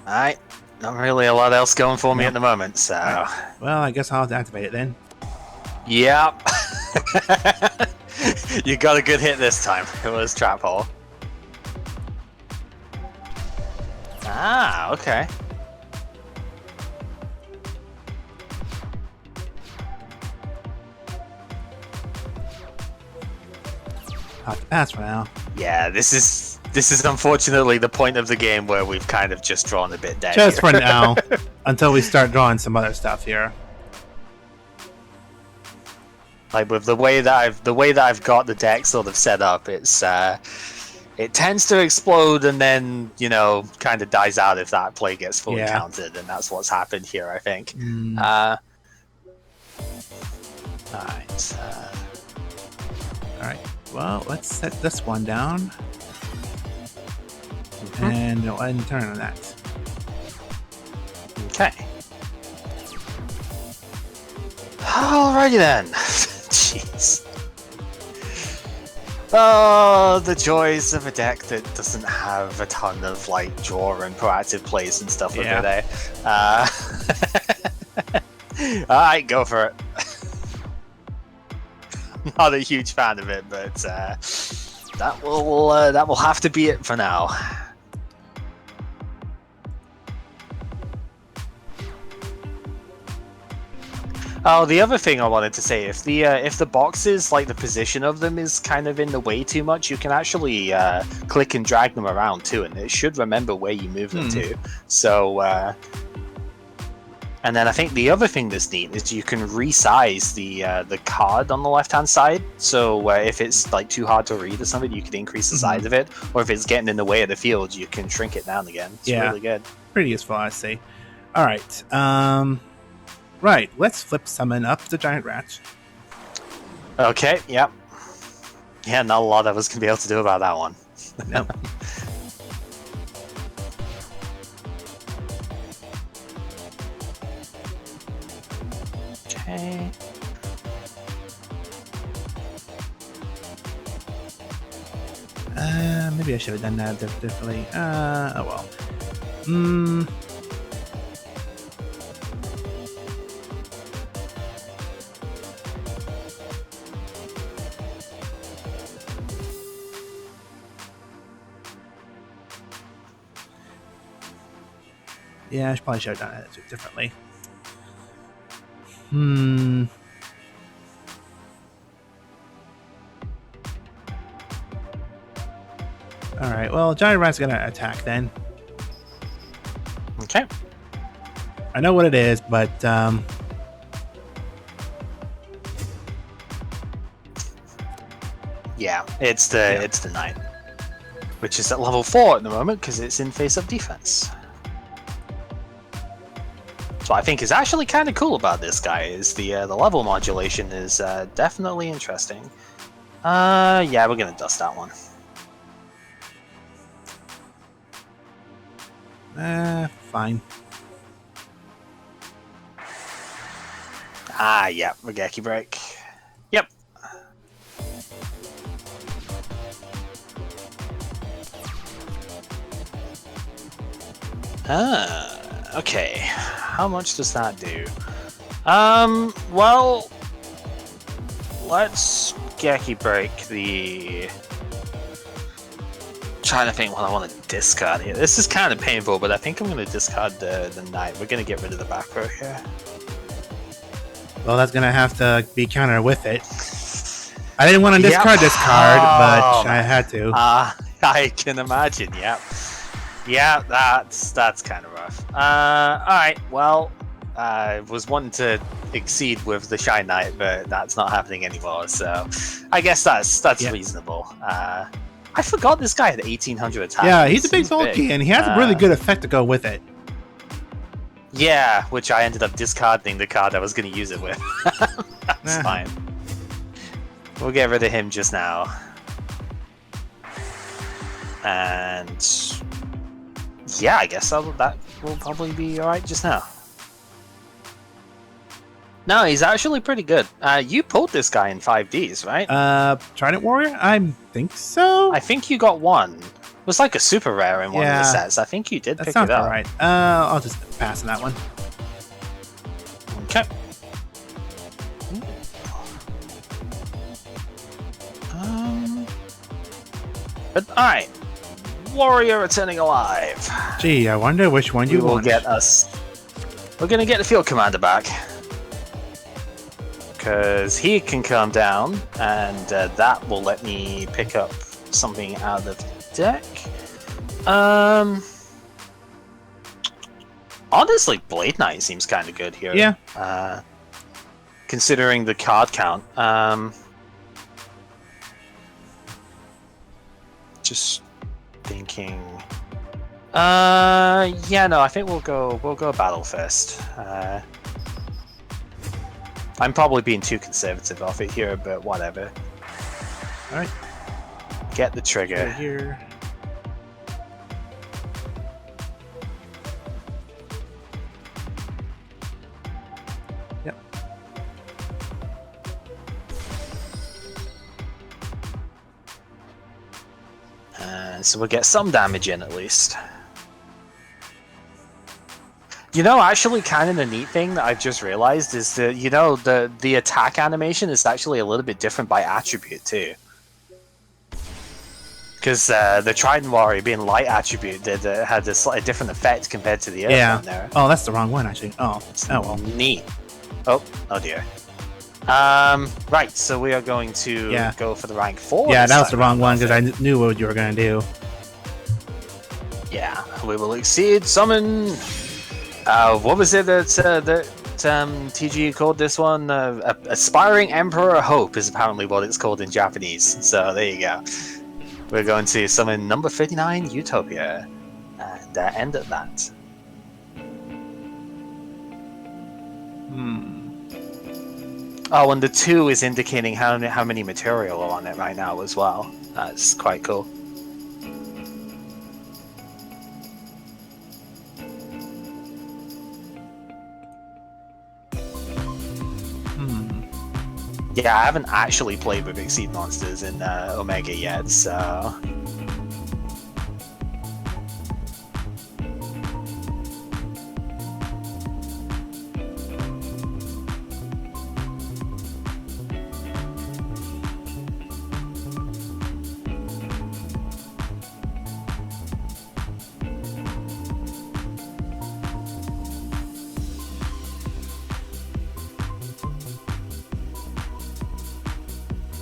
Alright. Not really a lot else going for me at the moment, so...
Right. Well, I guess I'll have to activate it then.
Yep. You got a good hit this time. It was Trap Hole. Ah, okay.
I'll have to pass for now.
Yeah, this is unfortunately the point of the game where we've kind of just drawn a bit dead.
Just
here.
for now, until we start drawing some other stuff here.
Like with the way that I've got the deck sort of set up, it tends to explode and then kind of dies out if that play gets fully counted, and that's what's happened here, I think. Alright.
Alright. Well, let's set this one down. And go ahead and turn on that.
Okay. Alrighty then. Jeez. Oh, the joys of a deck that doesn't have a ton of draw and proactive plays and stuff with it, eh? Alright, go for it. Not a huge fan of it, but that will have to be it for now. Oh, the other thing I wanted to say, if the boxes, the position of them is kind of in the way too much, you can actually click and drag them around too, and it should remember where you move them to. So, and then I think the other thing that's neat is you can resize the card on the left-hand side. So if it's too hard to read or something, you can increase the size of it, or if it's getting in the way of the field, you can shrink it down again. It's really good.
Pretty useful, I see. All right. Right, let's flip summon up the giant rat.
Okay, yep. Yeah, not a lot of us can be able to do about that one.
No.
Okay.
Maybe I should have done that differently. Oh well. Yeah, I probably should have done it differently. Alright, well, Giant Rat's gonna attack then.
Okay.
I know what it is, but
yeah, it's the Knight, which is at level 4 at the moment because it's in face-up defense. So I think is actually kind of cool about this guy is the level modulation is definitely interesting. Yeah, we're gonna dust that one.
fine.
Ah, yeah, Regeki break. Yep. Okay. How much does that do? Well, let's Geki break the... Trying to think what I want to discard here. This is kind of painful, but I think I'm going to discard the Knight. We're going to get rid of the back row here.
Well, that's gonna have to be countered with it. I didn't want to discard this card, but I had to.
I can imagine. Yep. Yeah, that's kind of rough. All right. Well, I was wanting to exceed with the Shine Knight, but that's not happening anymore. So, I guess that's reasonable. I forgot this guy had 1800 attack.
Yeah, he's a big bulky, and he has a really good effect to go with it.
Yeah, which I ended up discarding the card I was going to use it with. That's fine. We'll get rid of him just now. And yeah, I guess that will probably be alright just now. No, he's actually pretty good. You pulled this guy in 5Ds, right?
Trident Warrior? I think so.
I think you got one. It was like a super rare in one of the sets. I think you did pick it up.
That sounds alright. I'll just pass on that one.
Okay. But alright. Warrior returning alive.
Gee, I wonder which one you
will
want.
Get us. We're gonna get the field commander back. Because he can calm down, and that will let me pick up something out of the deck. Honestly, Blade Knight seems kind of good here.
Yeah.
Considering the card count. Just thinking. Yeah, no, I think we'll go battle first. I'm probably being too conservative off it here, but whatever.
All right.
Get the trigger.
Right here. Yep.
So we'll get some damage in at least. You know, actually, kind of the neat thing that I've just realized is that, you know, the attack animation is actually a little bit different by attribute too. Because the Trident Warrior being light attribute had a slightly different effect compared to the other one there.
Oh, that's the wrong one actually. Oh, well.
Neat. Oh dear. Right, so we are going to go for the rank 4.
Yeah, that was the wrong one because I knew what you were going to do.
Yeah, we will exceed summon. What was it that TG called this one? Aspiring Emperor Hope is apparently what it's called in Japanese. So there you go. We're going to summon number 59, Utopia, and end at that. Oh, and the 2 is indicating how many material are on it right now as well. That's quite cool. Yeah, I haven't actually played with Exceed Monsters in Omega yet, so...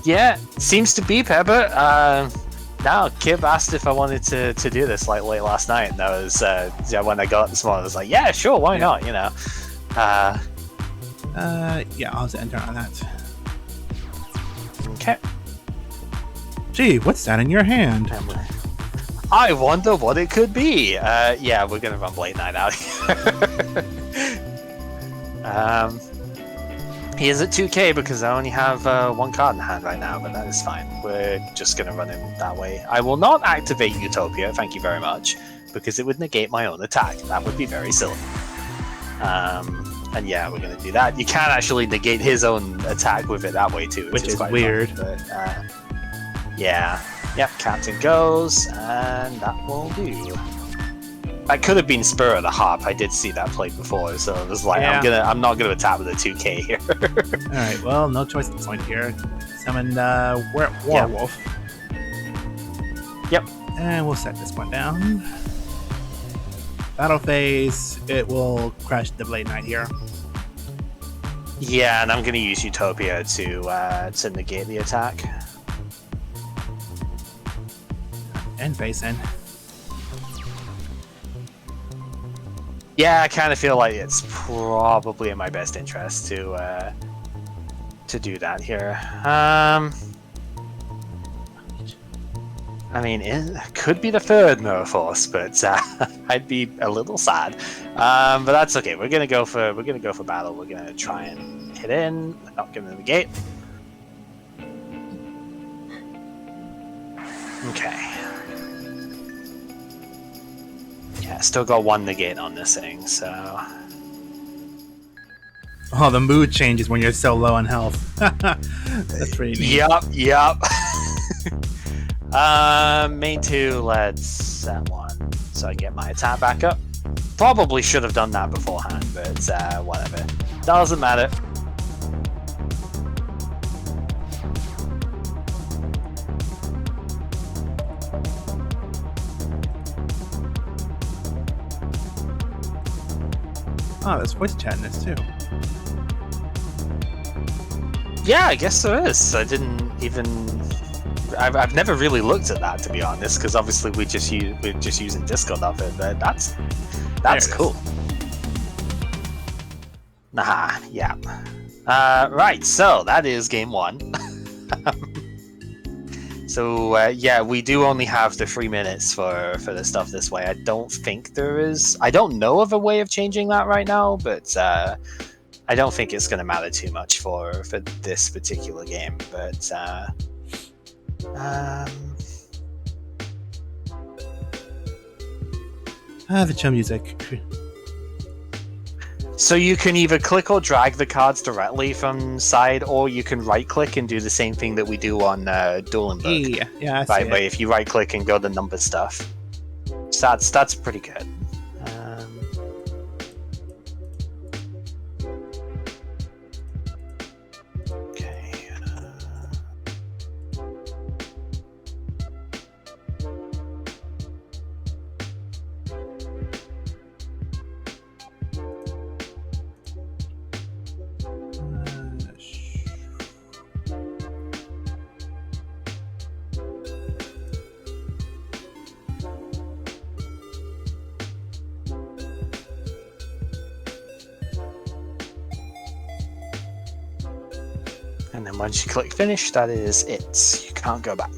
Yeah, seems to be Pepper. No, Kib asked if I wanted to do this like late last night, and that was when I got up this morning. I was like, yeah, sure, why not? You know.
Yeah, I'll have to enter on that.
Okay.
Gee, what's that in your hand?
I wonder what it could be. Yeah, we're gonna run Blade Knight out here. He is at 2k because I only have one card in hand right now, but that is fine. We're just gonna run him that way. I will not activate Utopia, thank you very much, because it would negate my own attack. That would be very silly. And yeah, we're gonna do that. You can actually negate his own attack with it that way too,
which is
quite
weird.
Fun, but, yeah. Yep, Captain goes, and that will do. That could have been Spur of the Harp. I did see that played before, so it was like,
yeah.
I'm not gonna attack with a 2k here.
All right, well, no choice at this point here. Summon Werewolf.
Yep.
And we'll set this one down. Battle phase. It will crash the Blade Knight here.
Yeah, and I'm gonna use Utopia to negate the attack.
And face in.
Yeah, I kind of feel like it's probably in my best interest to do that here. I mean, it could be the third Merforce, but I'd be a little sad. But that's okay. We're gonna go for battle. We're gonna try and hit in. Not gonna negate. Okay. Yeah, still got one negate on this thing, so.
Oh, the mood changes when you're so low on health. That's pretty neat.
Yep. Main 2, let's set 1. So I get my attack back up. Probably should have done that beforehand, but whatever. Doesn't matter.
Oh, there's voice chat in this too.
Yeah, I guess there is. I didn't even. I've never really looked at that, to be honest, because obviously we're just using Discord of it. But that's cool. Nah, yeah. Right, so that is game 1. So yeah, we do only have the 3 minutes for the stuff this way. I don't think there is. I don't know of a way of changing that right now, but I don't think it's going to matter too much for this particular game. But
the chill music.
So you can either click or drag the cards directly from side, or you can right-click and do the same thing that we do on Duel and Book.
Yeah.
By the way, if you right-click and go to number stuff, so that's pretty good. Okay. And then once you click finish, that is it. You can't go back.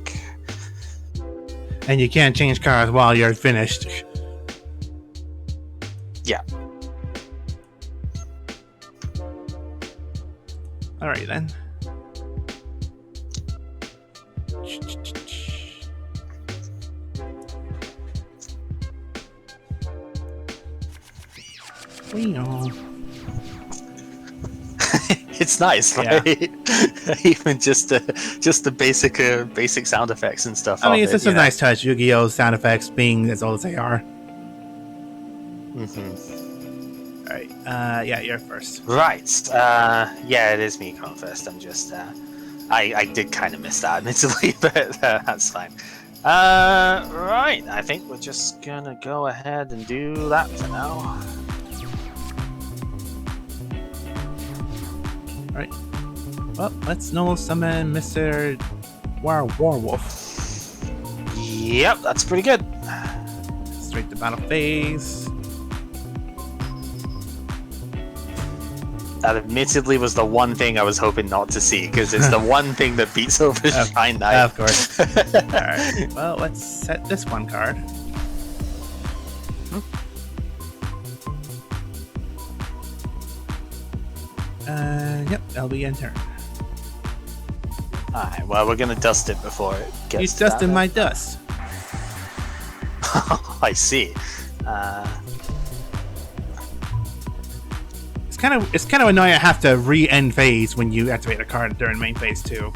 And you can't change cards while you're finished.
Yeah.
Alright then.
It's nice, right? Yeah. Even just the basic sound effects and stuff.
I mean, it's just a nice touch. Yu-Gi-Oh! Sound effects being as old as they are.
Mm-hmm.
All right. Yeah, you're first.
Right. Yeah, it is me going first. I'm just. I did kind of miss that, admittedly, but that's fine. Right. I think we're just gonna go ahead and do that for now.
Alright. Well, let's summon Mr. Werewolf.
Yep, that's pretty good.
Straight to battle phase.
That admittedly was the one thing I was hoping not to see, because it's the one thing that beats over Shine Knight.
Of course. Alright, well, let's set this one card. Yep, that'll be in turn.
Alright, well, we're gonna dust it before it gets
He's
to that
dusting
bit.
my dust.
I see.
It's kind of annoying. I have to re-end phase when you activate a card during main phase too.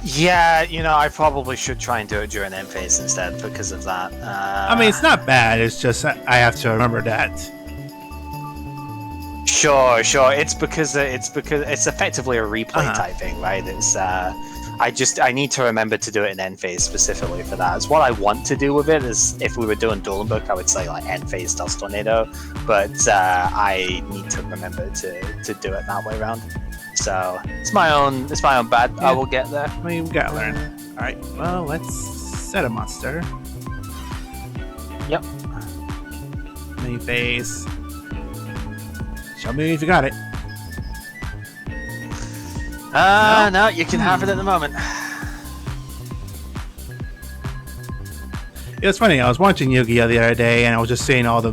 Yeah, you know, I probably should try and do it during end phase instead because of that.
I mean, it's not bad. It's just I have to remember that.
Sure. It's because it's effectively a replay type thing, right? It's I need to remember to do it in end phase specifically for that. It's what I want to do with it. Is if we were doing Dueling Book, I would say like end phase Dust Tornado, but I need to remember to do it that way around. So it's my own bad.
Yeah.
I will get there.
I mean, we gotta learn. All right. Well, let's set a monster.
Yep.
Main phase. Show me if you got it.
No, you can have it at the moment.
It was funny. I was watching Yu-Gi-Oh the other day, and I was just seeing all the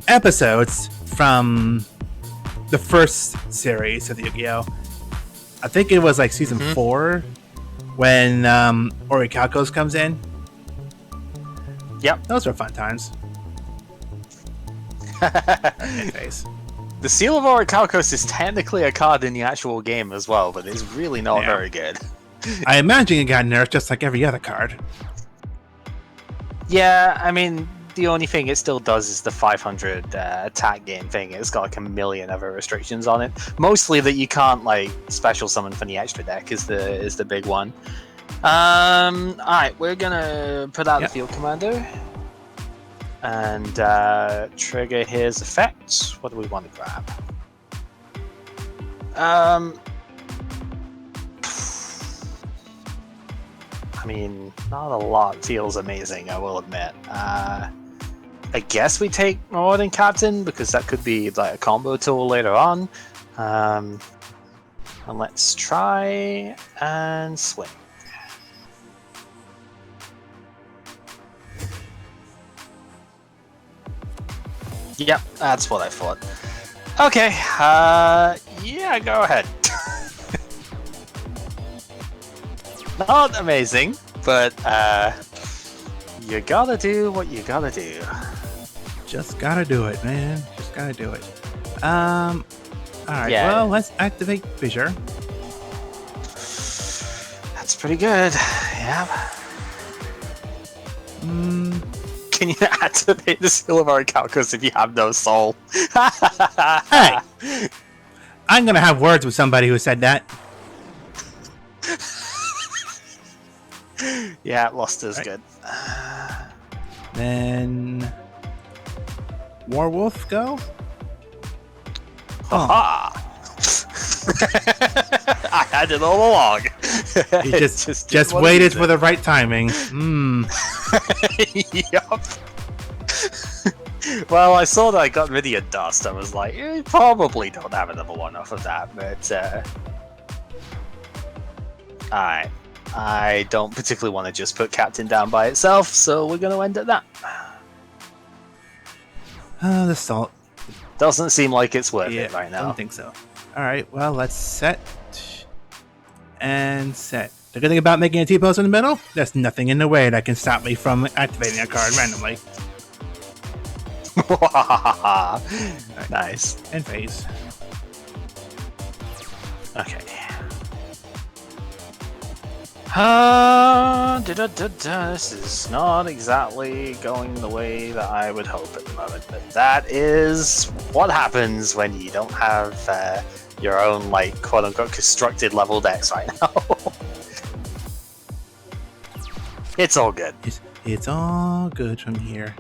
episodes from the first series of Yu-Gi-Oh. I think it was like season 4 when Orichalcos comes in.
Yep.
Those were fun times. Face.
The Seal of Orichalcos is technically a card in the actual game as well, but it's really not very good.
I imagine it got nerfed just like every other card.
Yeah, I mean, the only thing it still does is the 500 attack gain thing. It's got like a million other restrictions on it. Mostly that you can't like special summon from the extra deck is the big one. Alright, we're gonna put out the Field Commander and trigger his effects. What do we want to grab? I mean, not a lot feels amazing, I will admit. I guess we take Marauding Captain, because that could be like a combo tool later on. And let's try and swing. Yep, that's what I thought. Okay, yeah, go ahead. Not amazing, but you gotta do what you gotta do.
Just gotta do it, man. Just gotta do it. Alright, well, let's activate Fissure.
That's pretty good, yeah. Can you activate the Seal of Orichalcos if you have no soul?
Hey! I'm gonna have words with somebody who said that.
Yeah, lost is good.
Then... Warwolf go?
Haha! I had it all along.
You just waited for the right timing.
Yup. Well, I saw that I got rid of dust. I was like, you probably don't have another one off of that, but alright. I don't particularly want to just put Captain down by itself, so we're gonna end at that.
The salt.
Doesn't seem like it's worth it right now.
I don't think so. Alright, well, let's set and set. The good thing about making a T-pose in the middle, there's nothing in the way that can stop me from activating a card randomly.
Nice.
And phase.
Okay. This is not exactly going the way that I would hope at the moment, but that is what happens when you don't have your own, like, quote-unquote constructed level decks right now. It's all good.
It's all good from here.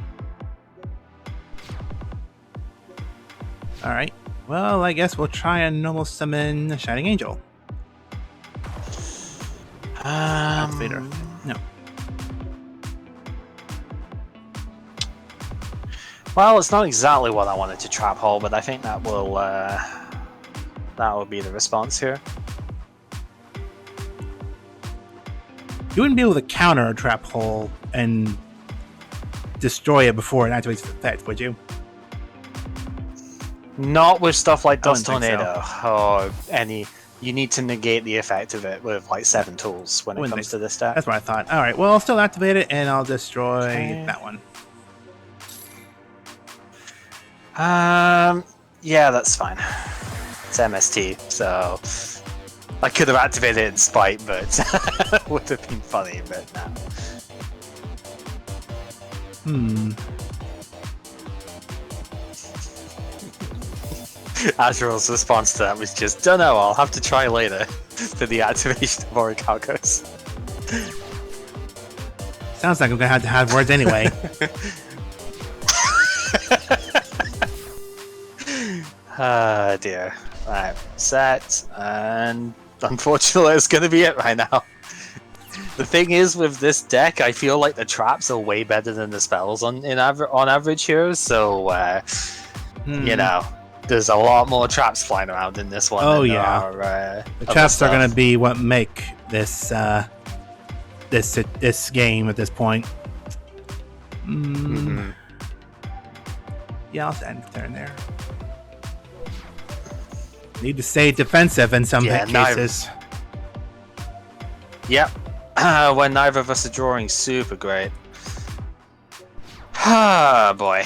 Alright, well, I guess we'll try and normal summon a Shining Angel. Activator. No.
Well, it's not exactly what I wanted to trap hole, but I think that will be the response here.
You wouldn't be able to counter a trap hole and destroy it before it activates its effect, would you?
Not with stuff like
I wouldn't
Dust
think so.
Tornado or any. You need to negate the effect of it with like 7 tools when it
Wouldn't
comes
think
to this deck.
That's what I thought. All right, well, I'll still activate it, and I'll destroy that one.
Yeah, that's fine. It's MST, so I could have activated it in spite, but would have been funny, but no. Azrael's response to that was just, don't know, I'll have to try later for the activation of Orichalcos.
Sounds like I'm gonna have to have words anyway.
Ah, dear. Right, set, and unfortunately it's gonna be it right now. The thing is, with this deck, I feel like the traps are way better than the spells on average here, so, you know, there's a lot more traps flying around in this one.
Oh,
than
yeah.
there are,
The
other
traps are
stuff.
gonna be what make this this game at this point. Yeah, I'll end turn there. Need to stay defensive in some cases.
Yep. When neither of us are drawing super great. Ah, boy.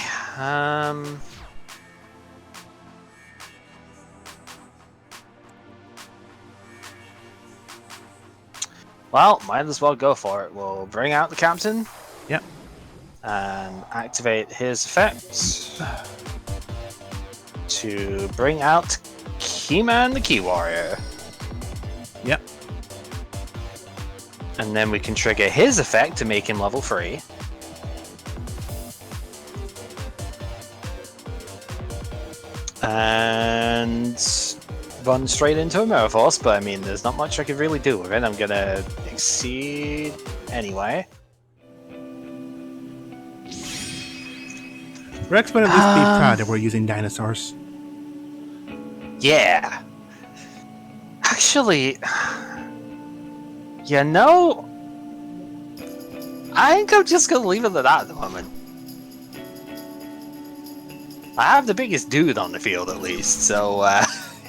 Well, might as well go for it. We'll bring out the captain.
Yep.
And activate his effects to bring out Keyman the Key Warrior.
Yep.
And then we can trigger his effect to make him level 3. And run straight into a Mirror Force, but I mean, there's not much I could really do with it. I'm gonna exceed anyway.
Rex would at least be proud that we're using dinosaurs.
Yeah. Actually, you know, I think I'm just gonna leave it at that at the moment. I have the biggest dude on the field at least, so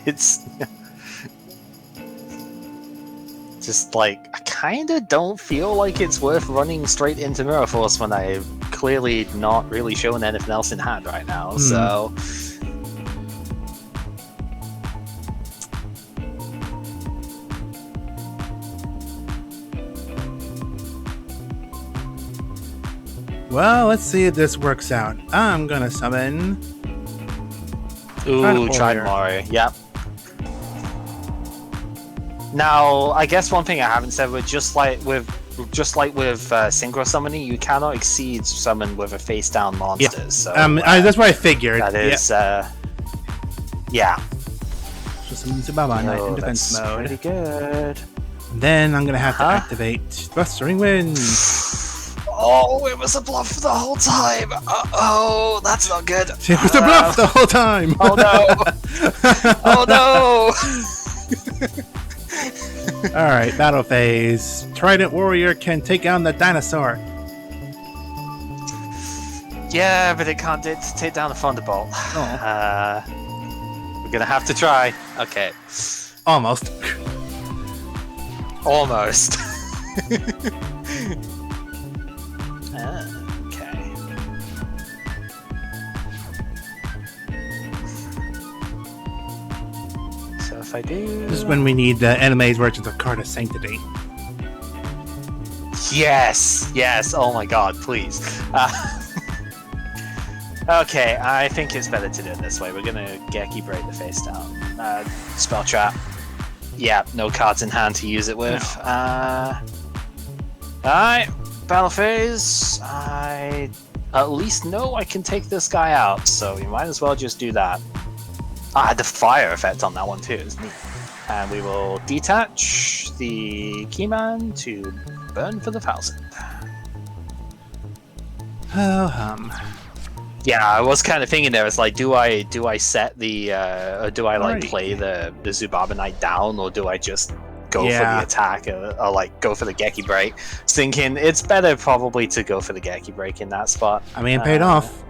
it's just like, I kinda don't feel like it's worth running straight into Mirror Force when I've clearly not really showing anything else in hand right now, so...
Well, let's see if this works out. I'm gonna summon.
Ooh, Trident Warrior. Yep. Now, I guess one thing I haven't said, with just like with synchro summoning, you cannot exceed summon with a face down monster.
Yeah.
So
That's what I figured.
that is yeah.
So summon Ganbara Knight in defense
that's
mode.
pretty good.
Then I'm gonna have to activate Blustering Wind.
Oh, it was a bluff the whole time. Oh, that's not good.
It was a bluff the whole time.
Oh no! Oh no!
All right, battle phase. Trident Warrior can take down the dinosaur.
Yeah, but it can't take down the Thunderbolt.
Oh.
We're gonna have to try. Okay.
Almost.
Almost. Okay. So if I do...
This is when we need the enemy's versions of Card of Sanctity.
Yes! Yes! Oh my god, please. Okay, I think it's better to do it this way. We're gonna Geki break the face down. Spell trap. Yeah, no cards in hand to use it with. Alright, battle phase. I at least know I can take this guy out, so we might as well just do that. I had the fire effect on that one too, it's neat. And we will detach the Keyman to burn for the 1,000.
Oh,
Yeah, I was kind of thinking there. It's like, do I set the, or do I like
Alright.
play the Zubaba Knight down, or do I just go for the attack, or like go for the Geki break? Thinking it's better probably to go for the Geki break in that spot.
I mean, it paid off.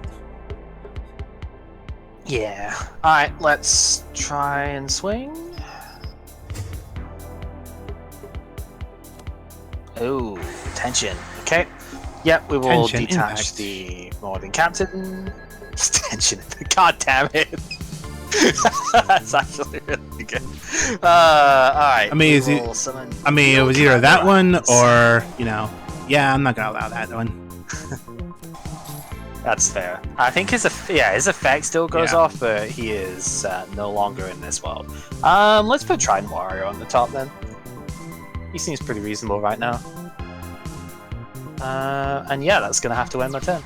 Yeah. All right, let's try and swing. Oh, tension. Okay. Yep, we will
Tension
detach
impact.
the Marauding Captain. Tension. God damn it. That's actually really good. Alright.
I mean, it was either that one or, yeah, I'm not gonna allow that one.
That's fair. I think his effect still goes
Yeah.
off, but he is no longer in this world. Let's put Trident Warrior on the top then. He seems pretty reasonable right now. And yeah, that's gonna have to end my turn.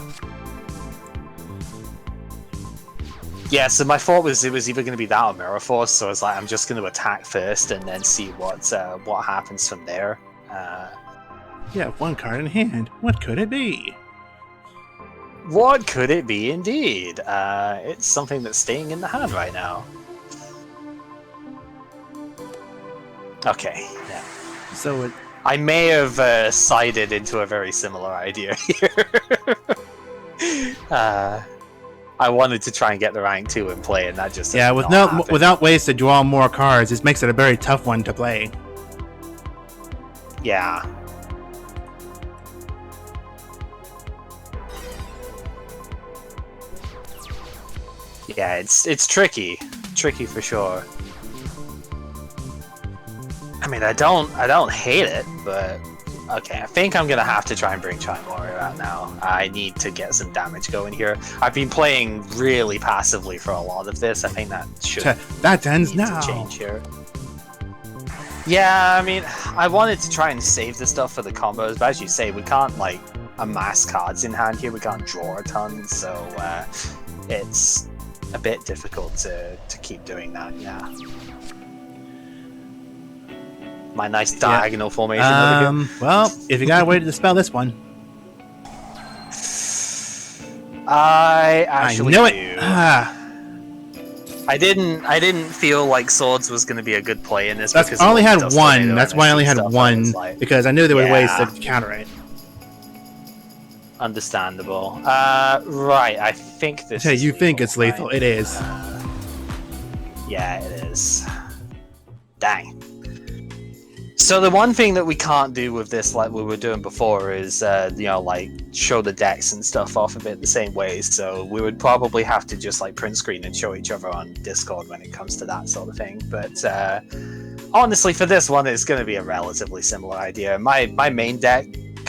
Yeah, so my thought was it was either going to be that or Mirror Force, so I was like, I'm just going to attack first and then see what happens from there.
You have one card in hand. What could it be?
What could it be indeed? It's something that's staying in the hand right now. Okay, yeah.
So
I may have sided into a very similar idea here. I wanted to try and get the rank 2 in play, and that just
without ways to draw more cards, this makes it a very tough one to play.
Yeah. Yeah, it's tricky for sure. I mean, I don't hate it, but okay, I think I'm gonna have to try and bring Trident Warrior out now. I need to get some damage going here. I've been playing really passively for a lot of this. I think that should
that ends
need
now.
to change here. Yeah, I mean, I wanted to try and save the stuff for the combos, but as you say, we can't like amass cards in hand here. We can't draw a ton, so it's a bit difficult to keep doing that. Yeah. My nice diagonal formation over here.
Well, if you got a way to dispel this one.
I actually
knew it.
do.
Ah,
I didn't feel like swords was going to be a good play in this.
I only had one. That's why I only had one, because I knew there were ways to counter it.
Understandable. Right, I think this.
Hey,
is
you think
lethal,
it's lethal?
right?
It is.
Yeah, it is. Dang. So the one thing that we can't do with this, like we were doing before, is like show the decks and stuff off of it the same way. So we would probably have to just like print screen and show each other on Discord when it comes to that sort of thing. But honestly, for this one, it's going to be a relatively similar idea. My main deck.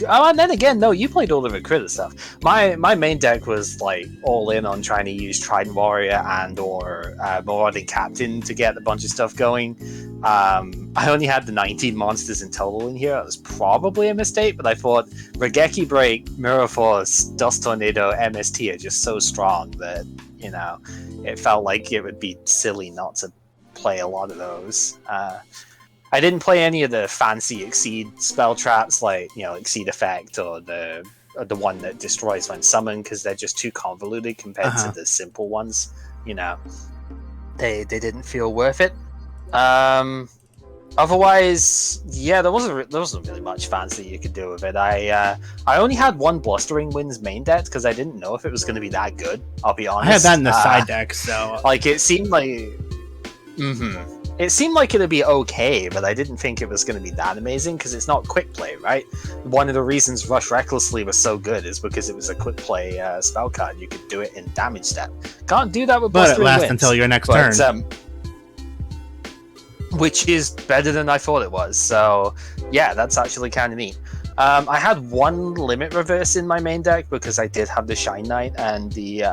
Oh, and then again, no, you played all the Recruiter stuff. My main deck was like all in on trying to use Trident Warrior and or Marauding Captain to get a bunch of stuff going. I only had the 19 monsters in total in here. That was probably a mistake, but I thought Regeki Break, Mirror Force, Dust Tornado, MST are just so strong that, it felt like it would be silly not to play a lot of those. I didn't play any of the fancy Exceed spell traps like, Exceed Effect or the one that destroys when summoned, because they're just too convoluted compared to the simple ones. They didn't feel worth it. Otherwise, yeah, there wasn't really much fancy you could do with it. I only had one Blustering Winds main deck because I didn't know if it was going to be that good. I'll be honest.
I had that in the side deck, so
it seemed like. It seemed like it'd be okay, but I didn't think it was going to be that amazing because it's not quick play, right? One of the reasons Rush Recklessly was so good is because it was a quick play spell card. You could do it in damage step. Can't do that with Blustering Winds.
But it lasts until your next turn.
Which is better than I thought it was. So, yeah, that's actually kind of neat. I had one Limit Reverse in my main deck because I did have the Shine Knight and the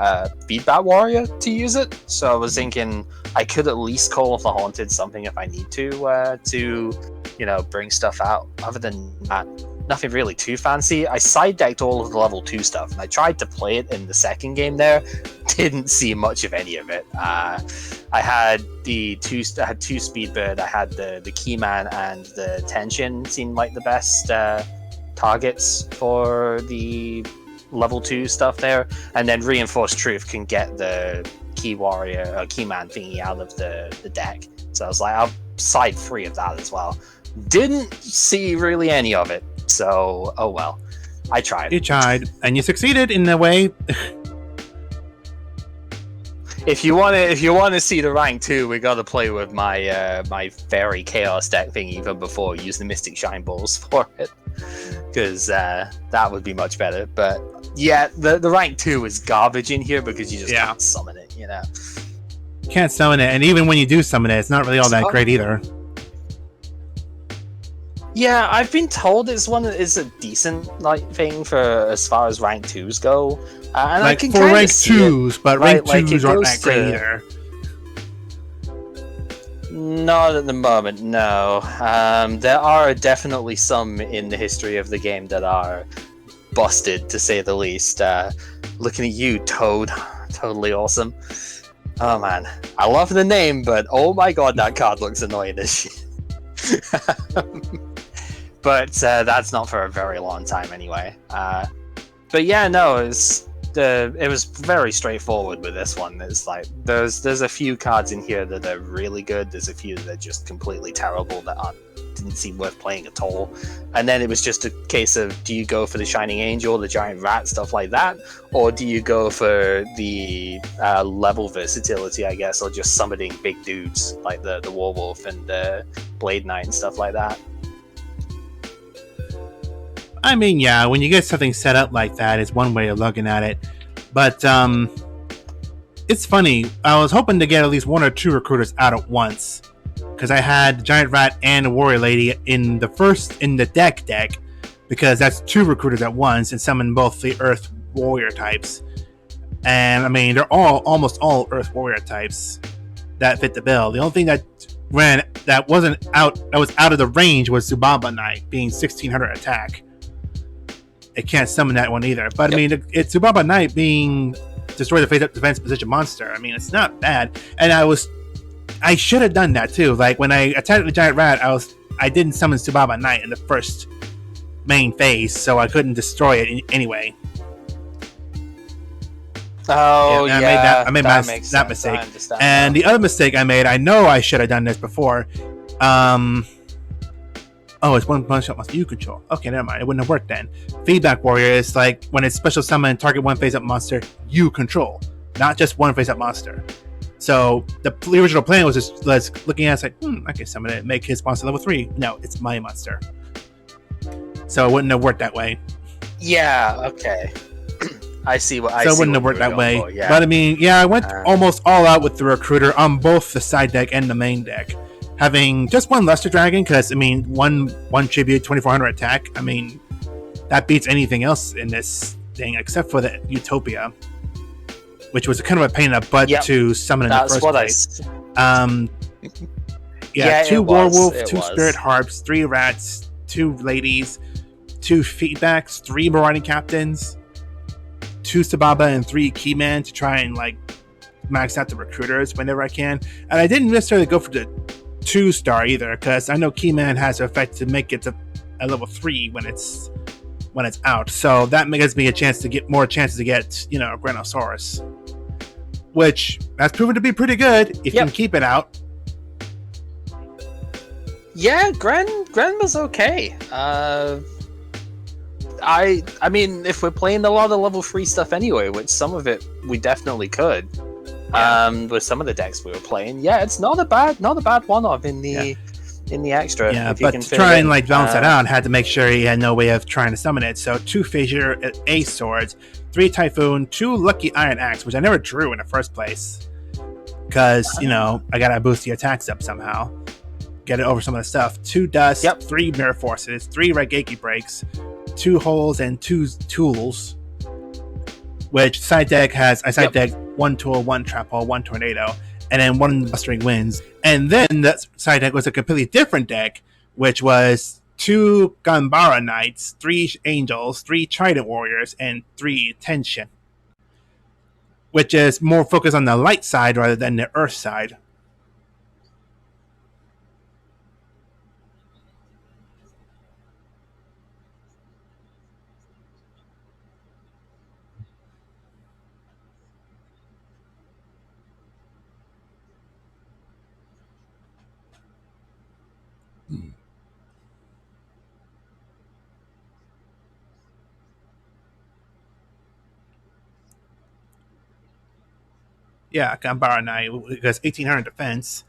Feedback Warrior to use it. So I was thinking I could at least Call of the Haunted something if I need to bring stuff out. Other than that, nothing really too fancy. I side decked all of the level 2 stuff, and I tried to play it in the second game there. Didn't see much of any of it. I had two Speedbird, I had the Keyman and the Tension seemed like the best targets for the level 2 stuff there, and then Reinforced Truth can get the Key Warrior or Keyman thingy out of the deck. So I was like, I'll side 3 of that as well. Didn't see really any of it. So, oh well. I tried.
You tried, and you succeeded in a way.
If you want to see the rank 2, we got to play with my my Fairy Chaos deck thing even before. Use the Mystic Shine Balls for it, because that would be much better. But yeah, the rank 2 is garbage in here because you just can't summon it. You know,
can't summon it, and even when you do summon it, it's not really all that great either.
Yeah, I've been told it's a decent thing for as far as rank 2s go. And I can
for rank 2s, but rank 2s aren't that great either.
Not at the moment, no. There are definitely some in the history of the game that are busted, to say the least. Looking at you, Toad. Totally awesome. Oh man, I love the name, but oh my god, that card looks annoying as shit. But that's not for a very long time anyway. But yeah, no, it was very straightforward with this one. It's like there's a few cards in here that are really good. There's a few that are just completely terrible that didn't seem worth playing at all. And then it was just a case of, do you go for the Shining Angel, the Giant Rat, stuff like that, or do you go for the level versatility, I guess, or just summoning big dudes like the Warwolf and the Blade Knight and stuff like that.
I mean, yeah, when you get something set up like that, it's one way of looking at it. But it's funny. I was hoping to get at least 1 or 2 recruiters out at once, because I had the Giant Rat and the Warrior Lady in the deck, because that's 2 recruiters at once, and summon both the Earth Warrior types. And I mean, they're almost all Earth Warrior types that fit the bill. The only thing that was out of the range was Ganbara Knight, being 1600 attack. It can't summon that one either. But I mean, it's Ganbara Knight being destroy the face-up defense position monster. I mean, it's not bad. And I should have done that too. Like when I attacked the Giant Rat, I didn't summon Ganbara Knight in the first main phase, so I couldn't destroy it anyway.
Oh yeah,
I made that mistake. And the other mistake I made, I know I should have done this before. It's one shot monster you control. Okay, never mind. It wouldn't have worked then. Feedback Warrior is like when it's special summon, target 1 face-up monster you control, not just 1 face-up monster. So the original plan was just looking at it, like, I can summon it, make his monster level 3. No, it's my monster. So it wouldn't have worked that way.
Yeah, okay. I see what I see.
So it wouldn't have worked that way.
For, yeah.
But I mean, yeah, I went almost all out with the recruiter on both the side deck and the main deck. Having just 1 Luster Dragon, because I mean, one tribute, 2400 attack. I mean, that beats anything else in this thing except for the Utopia, which was kind of a pain in the butt to summon in the first place. 2 Warwolf, 2 Spirit Harps, 3 Rats, 2 Ladies, 2 Feedbacks, 3 Marauding Captains, 2 Sababa, and 3 Keyman to try and like max out the recruiters whenever I can. And I didn't necessarily go for the 2-star either, because I know Keyman has an effect to make it a level 3 when it's out. So that gives me a chance to get more chances to get, a Granosaurus, which has proven to be pretty good if you can keep it out.
Yeah, Gren was okay. I mean, if we're playing a lot of level 3 stuff anyway, which some of it we definitely could. With some of the decks we were playing, it's not a bad one-off in the extra.
Yeah, but to try and balance that out, had to make sure he had no way of trying to summon it. So 2 Fissure, 8 Swords, 3 Typhoon, 2 Lucky Iron Axe, which I never drew in the first place, because I gotta boost the attacks up somehow, get it over some of the stuff. 2 Dust, 3 Mirror Forces, 3 Raigeki Breaks, 2 Holes, and 2 Tools. Which side deck has 1 Tool, 1 Trap Hole, 1 Tornado, and then 1 Blustering Winds. And then the side deck was a completely different deck, which was 2 Ganbara Knights, 3 Angels, 3 Trident Warriors, and 3 Tension, which is more focused on the light side rather than the earth side. Yeah, Ganbara Knight because 1800 defense.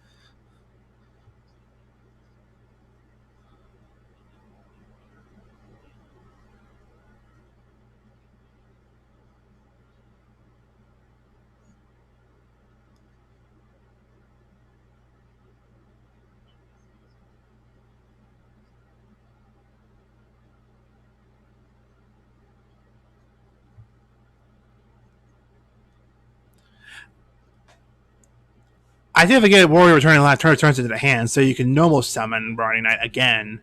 I did forget Warrior returning a lot of turns into the hand, so you can normal summon Brownie Knight again.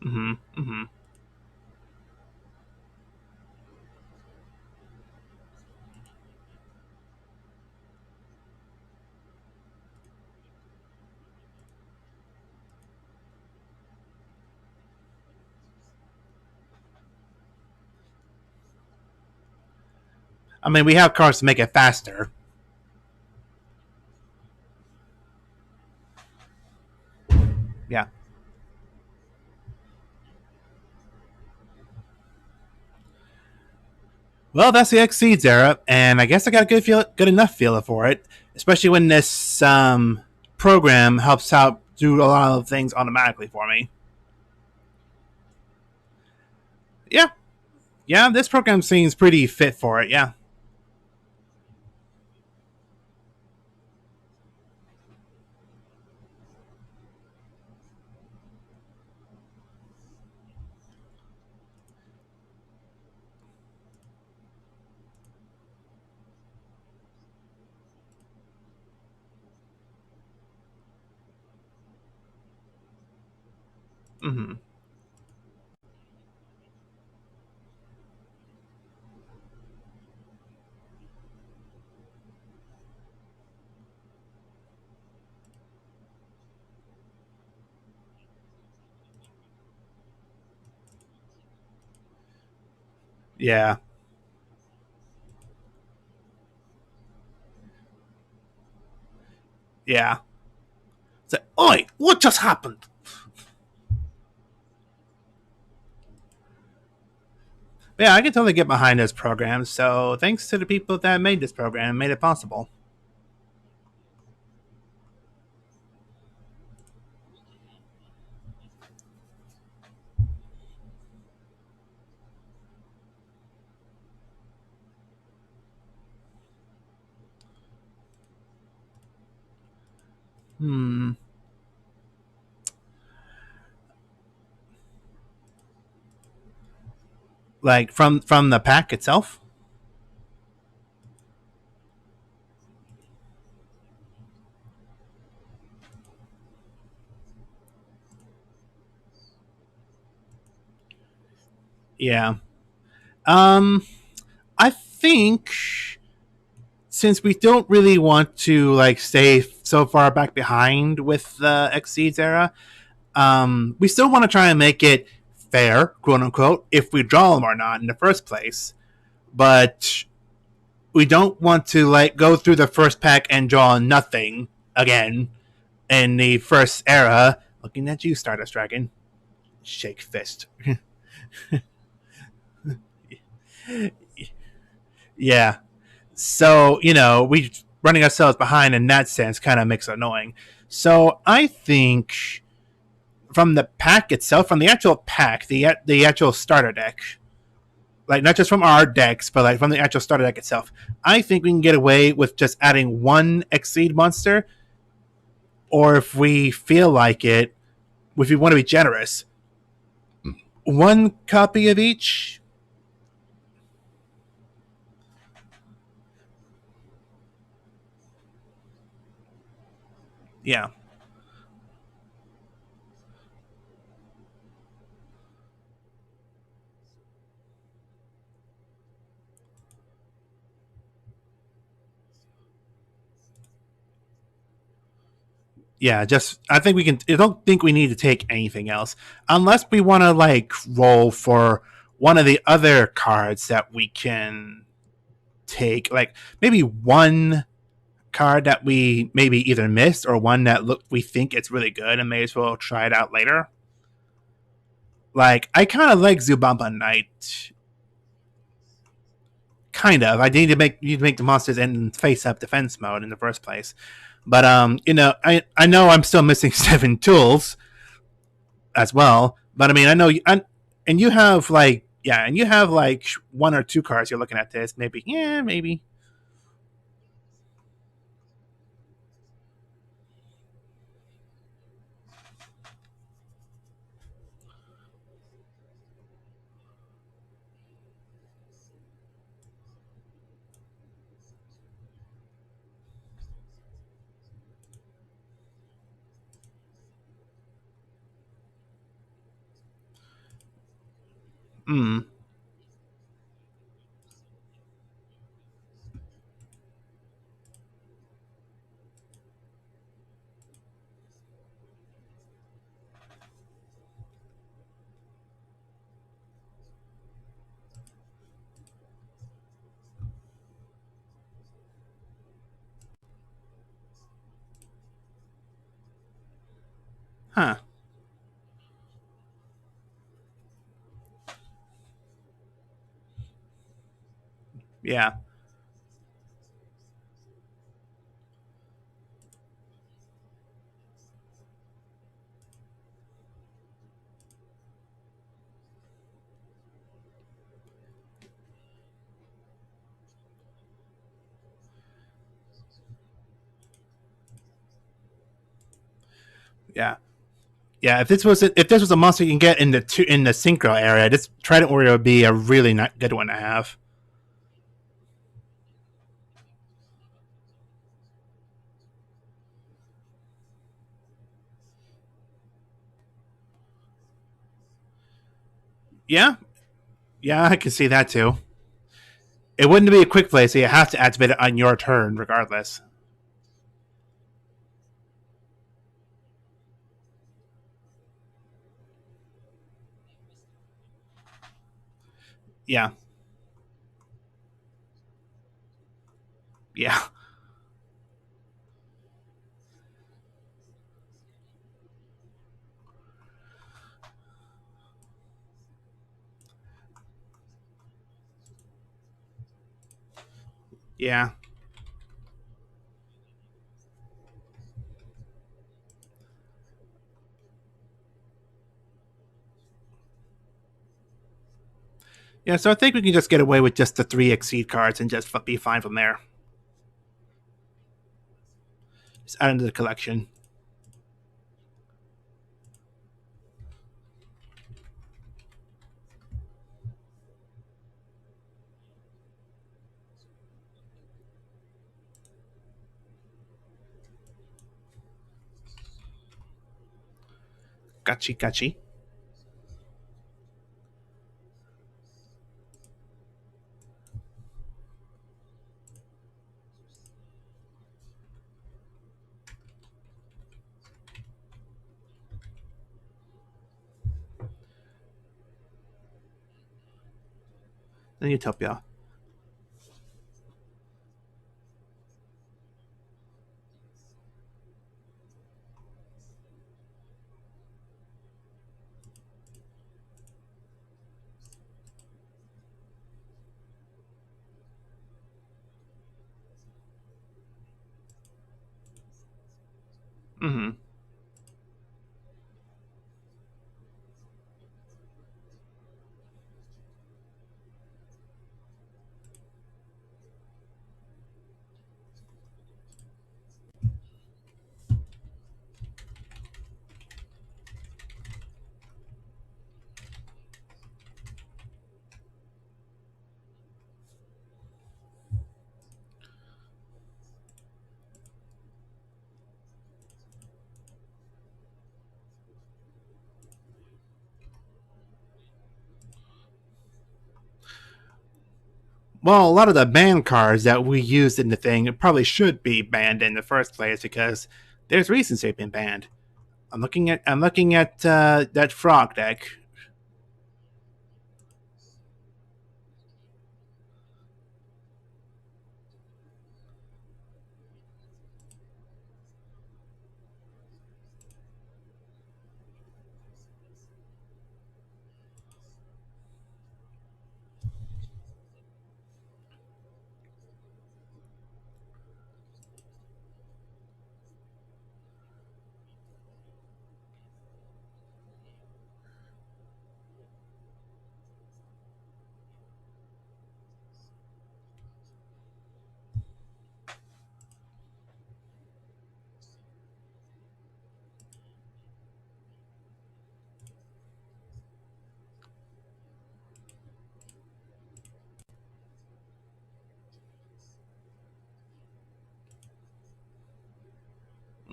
Mm-hmm. Mm-hmm. I mean, we have cards to make it faster. Yeah. Well, that's the Xseeds era, and I guess I got a good enough feeling for it, especially when this program helps out do a lot of things automatically for me. Yeah, yeah, this program seems pretty fit for it. Yeah. Mm-hmm. Yeah, yeah. It's like, oi, what just happened? Yeah, I can totally get behind this program. So thanks to the people that made this program and made it possible. Hmm. Like from the pack itself. Yeah. Um, I think since we don't really want to like stay so far back behind with the Exceeds era, we still want to try and make it fair, quote unquote, if we draw them or not in the first place. But we don't want to like go through the first pack and draw nothing again in the first era. Looking at you, Stardust Dragon. Shake fist. Yeah. So, we running ourselves behind in that sense kind of makes it annoying. So I think from the pack itself, from the actual pack, the actual starter deck, like not just from our decks, but like from the actual starter deck itself, I think we can get away with just adding one Exceed monster, or if we feel like it, if we want to be generous, one copy of each. Yeah. Yeah, just I think we can. I don't think we need to take anything else unless we want to like roll for one of the other cards that we can take. Like maybe one card that we maybe either missed or one that look we think it's really good and may as well try it out later. Like I kind of like Zubamba Knight. Kind of. I need to make the monsters in face up defense mode in the first place. But I know I'm still missing 7 tools as well. But I mean, I know, and you have like, yeah, and you have like 1 or 2 cards you're looking at this. Maybe, yeah, maybe. Hmm. Huh. Yeah. Yeah. Yeah. If this was a monster you can get in the synchro area, this Trident Warrior would be a really not good one to have. Yeah. Yeah, I can see that too. It wouldn't be a quick play, so you have to activate it on your turn, regardless. Yeah. Yeah. Yeah. Yeah, so I think we can just get away with just the 3 Exceed cards and just be fine from there. Just add into the collection. Gotchi, gotchi. in Utopia. Mm-hmm. Well, a lot of the ban cards that we used in the thing probably should be banned in the first place because there's reasons they've been banned. I'm looking at that frog deck.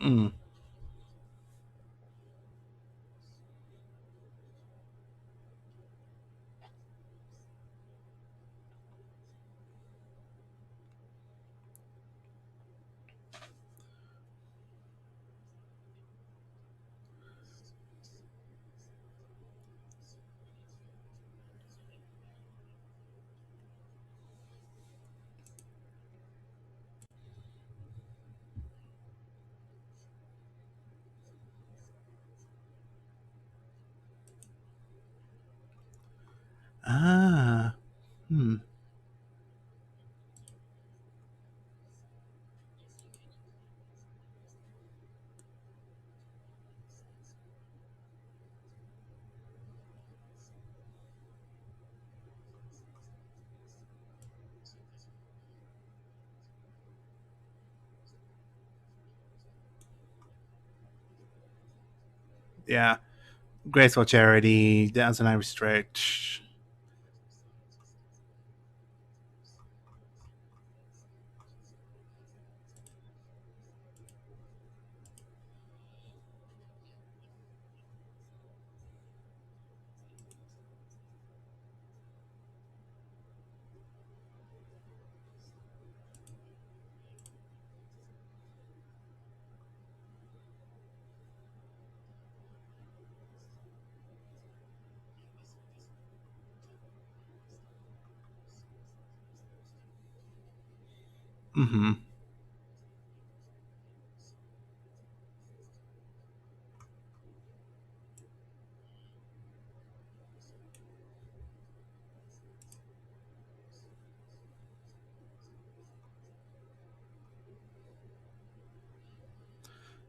Mm. Ah. Hmm. Yeah. Graceful Charity, Downton I Restrict. Mm-hmm.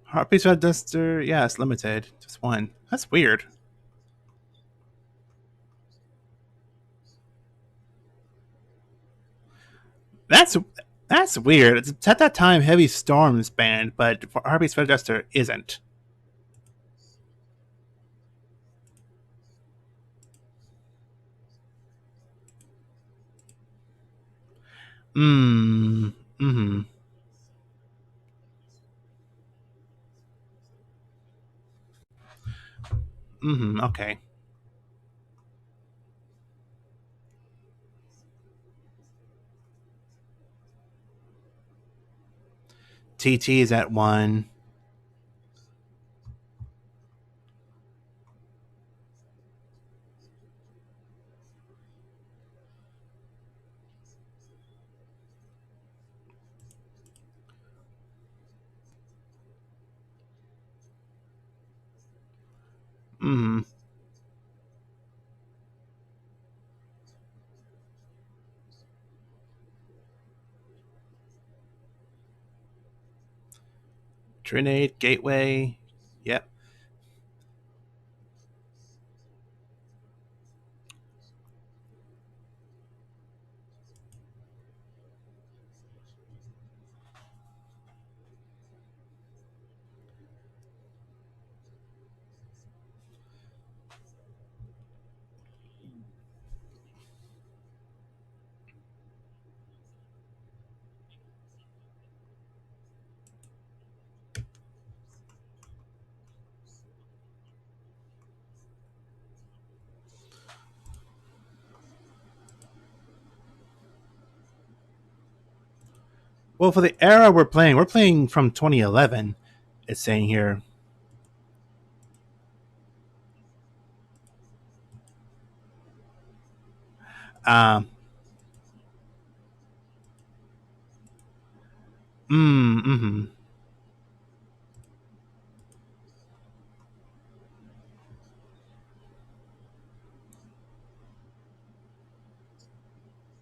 Heartbeats Red Duster, yeah, it's limited. Just one. That's weird. That's that's weird. It's at that time Heavy Storms banned, but for Heartbeats Red Duster isn't. Mm. Mm-hmm. Mm-hmm. Okay. TT is at one. Trinade, Gateway. Yep. Well, for the era we're playing from 2011. It's saying here. Um. Mm-hmm.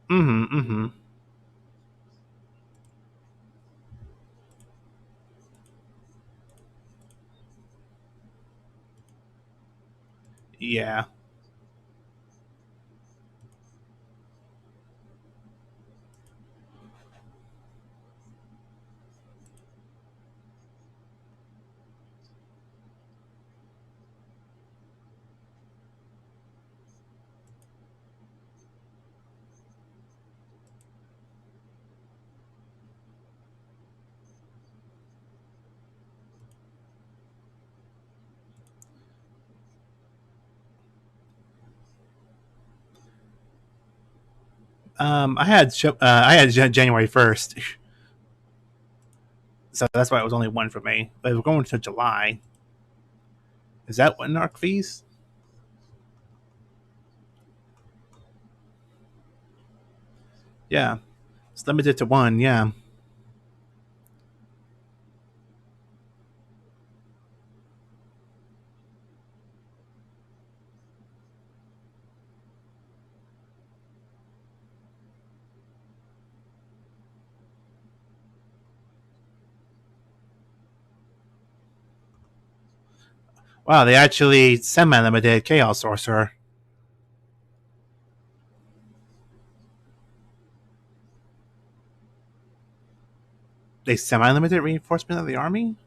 Mm-hmm. Mm-hmm. Yeah. I had January 1st, so that's why it was only one for me. But we're going to July. Is that what narc fees? Yeah, it's limited to one. Yeah. Wow, they actually semi-limited Chaos Sorcerer. They semi-limited reinforcement of the army.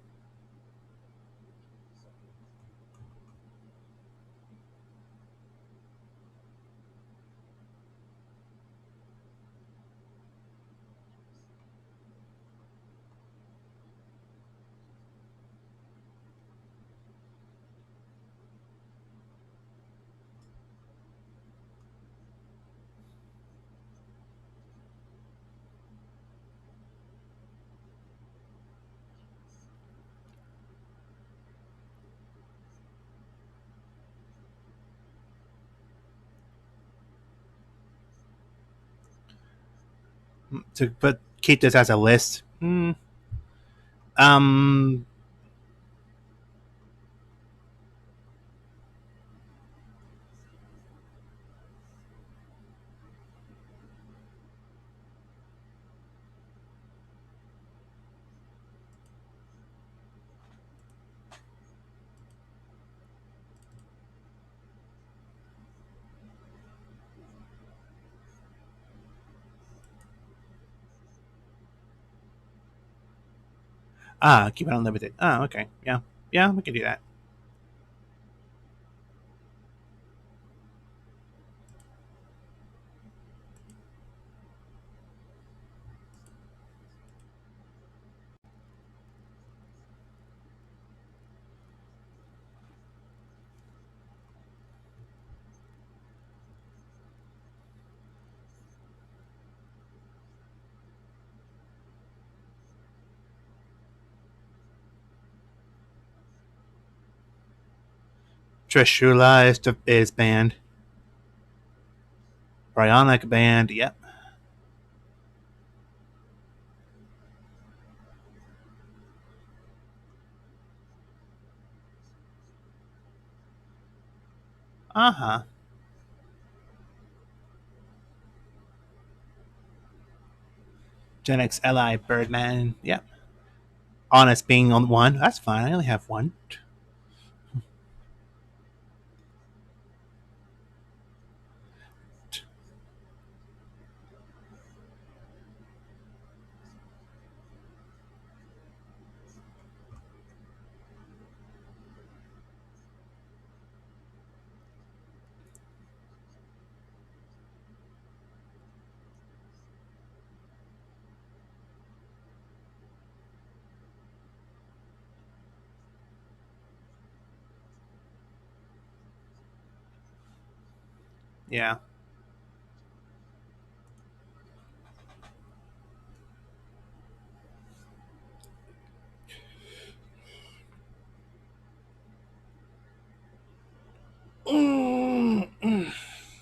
To but keep this as a list. Um. Keep it unlimited. Okay. Yeah. Yeah, we can do that. Trishula is banned. Bryonic banned. Yep. Uh huh. Gen X Li Birdman. Yep. honest being on one. That's fine. I only have one. Yeah.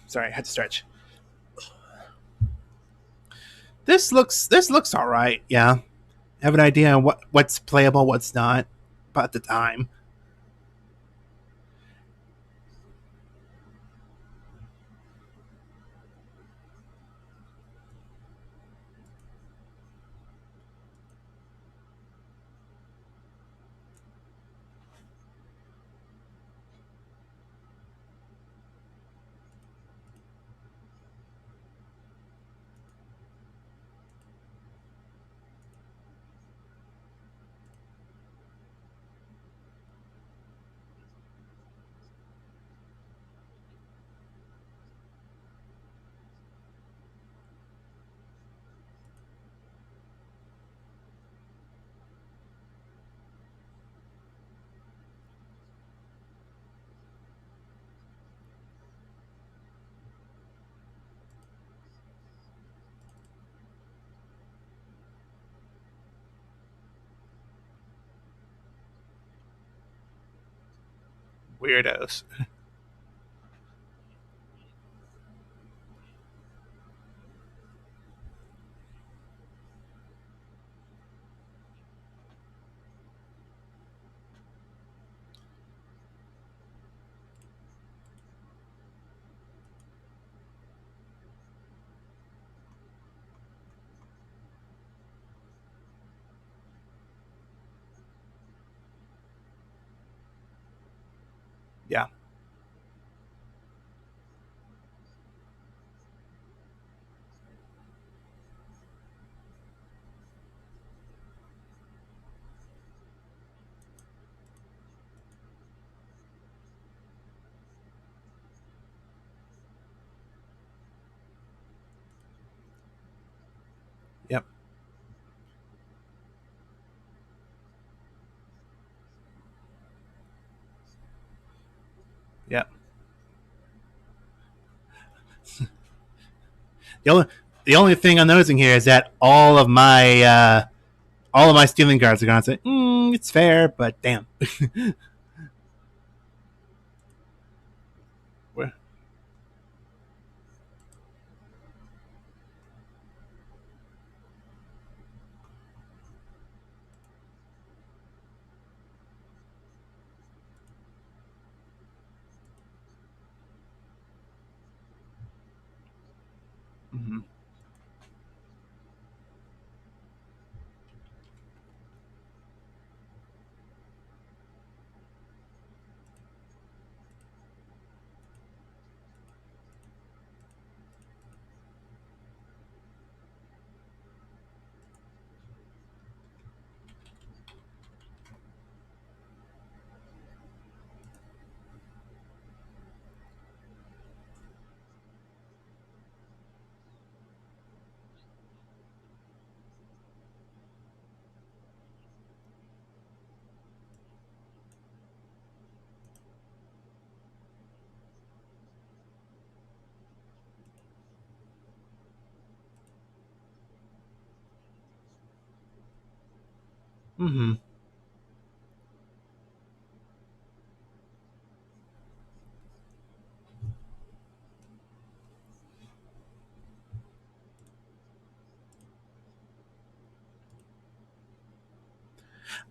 Sorry, I had to stretch. This looks all right. Yeah, have an idea on what's playable, what's not, about the time. Weirdos. Yeah, yep, yep. The only the only thing I'm noticing here is that all of my stealing guards are gonna say, "It's fair," but damn. Mm-hmm. Mm-hmm.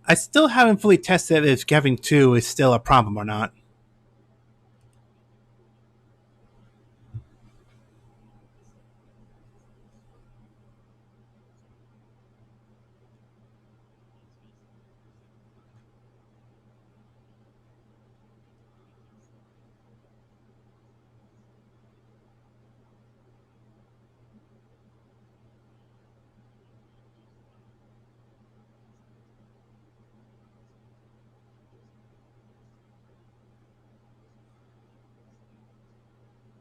I still haven't fully tested if having two is still a problem or not.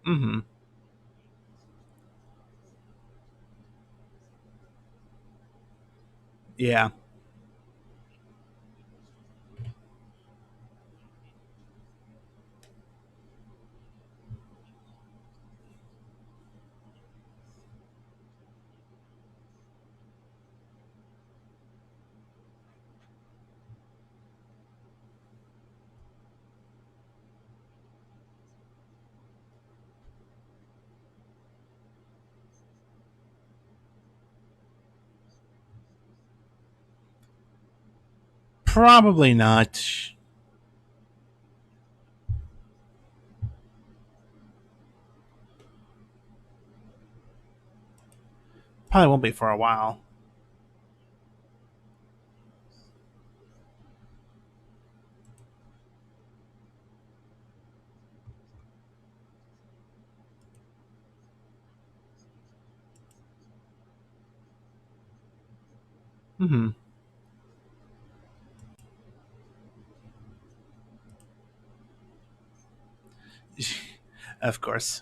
Mm-hmm. Yeah. Probably not. Probably won't be for a while. Mm-hmm. Of course.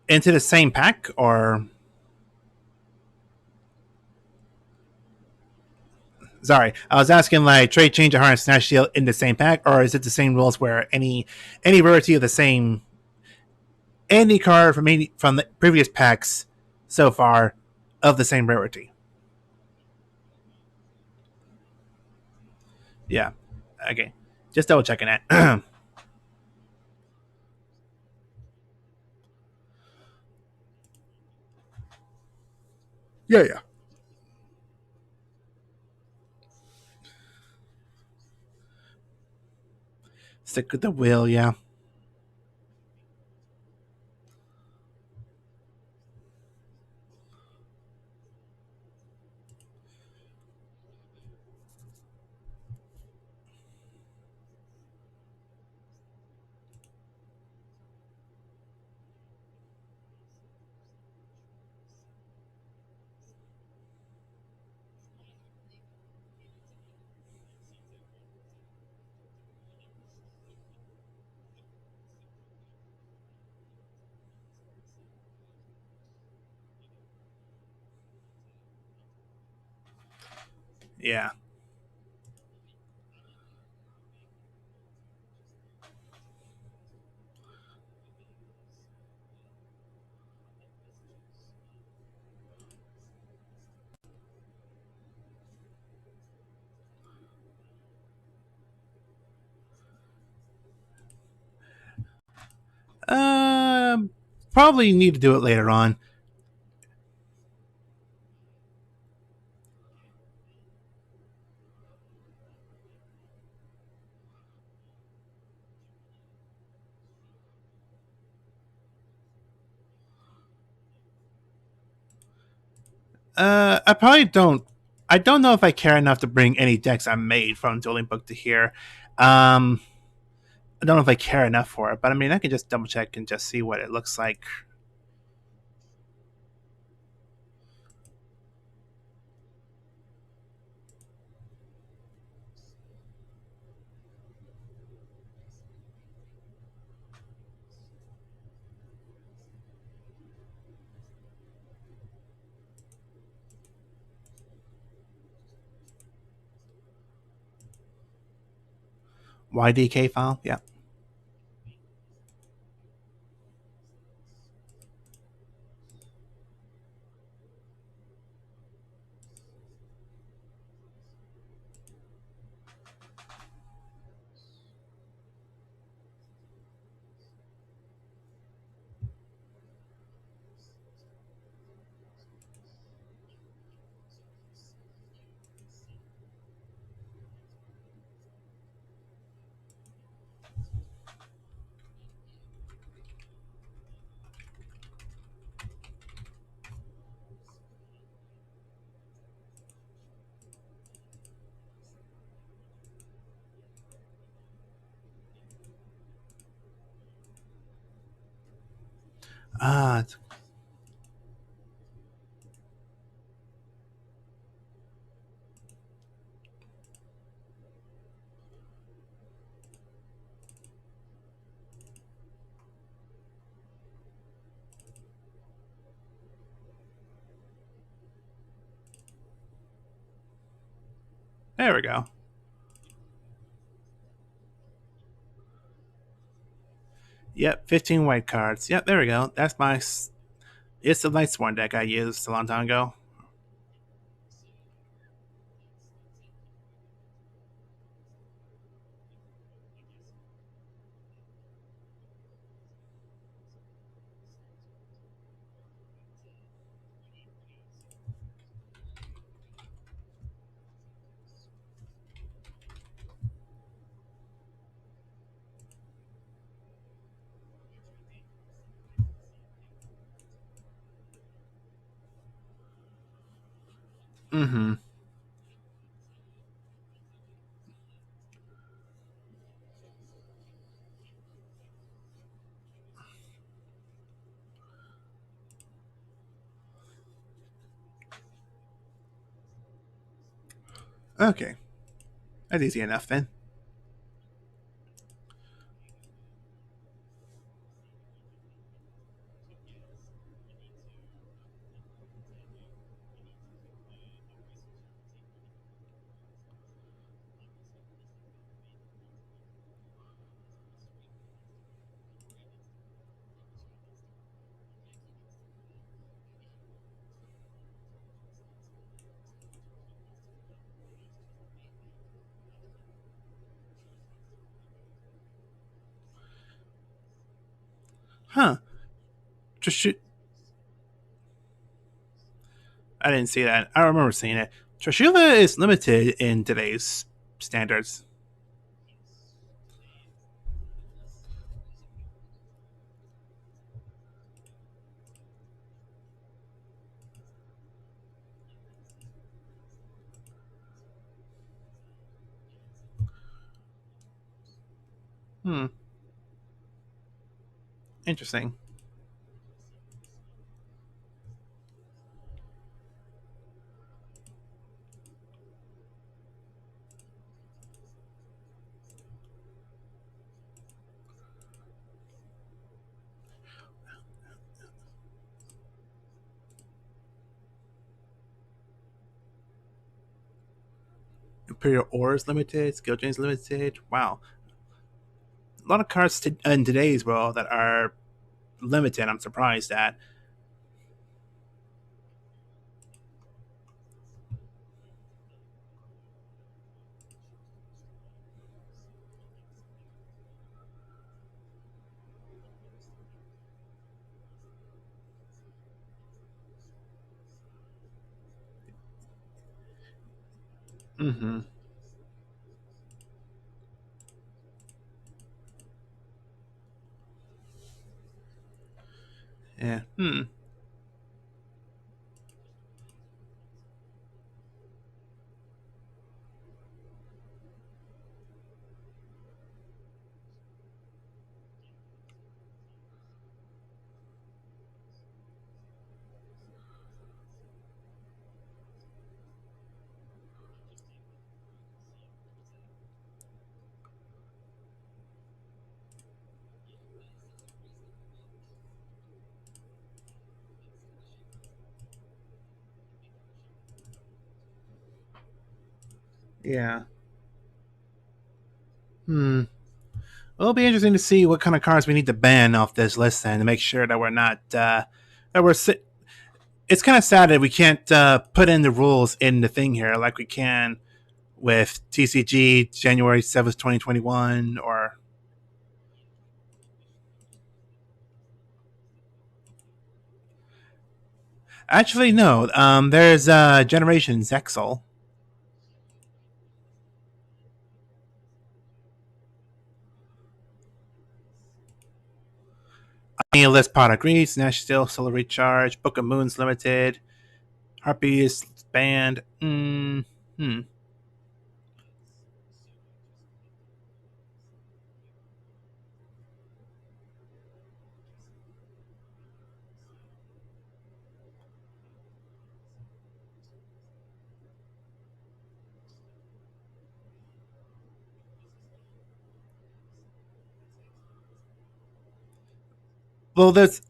Into the same pack, or sorry, I was asking like trade, change, or harness, snatch, steal in the same pack, or is it the same rules where any rarity of the same any card from the previous packs so far of the same rarity? Yeah. Okay. Just double checking that. Yeah, yeah. Stick with the wheel. Yeah. Yeah. Um. Probably need to do it later on. I probably don't. I don't know if I care enough to bring any decks I made from Dueling Book to here. Um, I don't know if I care enough for it, but I mean, I can just double check and just see what it looks like. YDK file. Yeah. Ah. There we go. Yep, 15 white cards. Yep, there we go. That's my. It's the Lightsworn deck I used a long time ago. Mm-hmm. Okay, that's easy enough then. Huh. Just shoot. I didn't see that. I remember seeing it. Trishula is limited in today's standards. Hmm. Interesting. Imperial Ores limited. Skill Chains limited. Wow. A lot of cards in today's world that are limited. I'm surprised at. Mm-hmm. Yeah. Hmm. Yeah. Hmm. It'll be interesting to see what kind of cards we need to ban off this list then to make sure that we're not that we're. It's kind of sad that we can't put in the rules in the thing here like we can with TCG January 7th, 2021, or actually no. There's Generation Zexal. List Product Grease, Nash Steel, Solar Recharge, Book of Moons Limited, Harpies Band. Hmm. Well, there's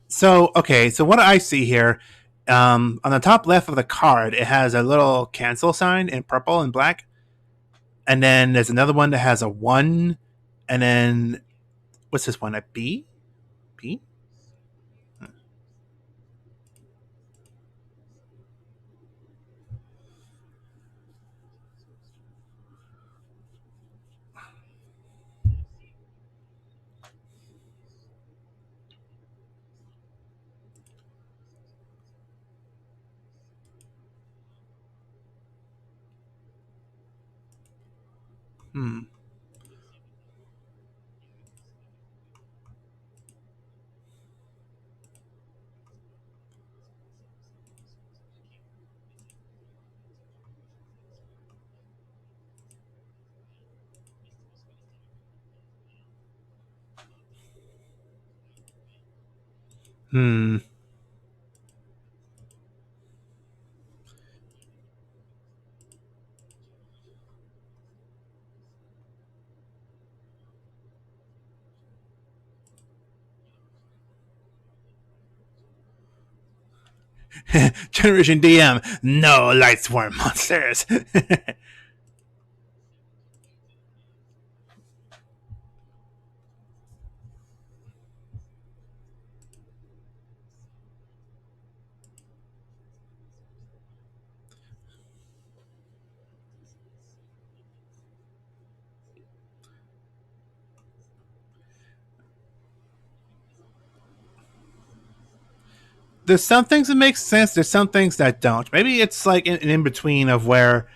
so okay. So what I see here On the top left of the card, it has a little cancel sign in purple and black, and then there's another one that has a one, and then what's this one? A B? B? Hmm. Hmm. Generation DM. No light swarm monsters. There's some things that make sense. There's some things that don't. Maybe it's like an in between of where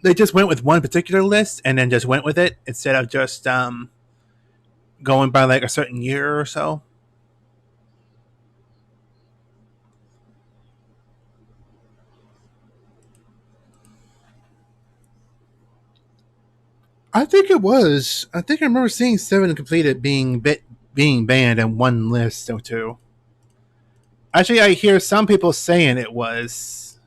they just went with one particular list and then just went with it instead of just going by like a certain year or so. I think it was. I think I remember seeing seven completed being banned in one list or two. Actually, I hear some people saying it was.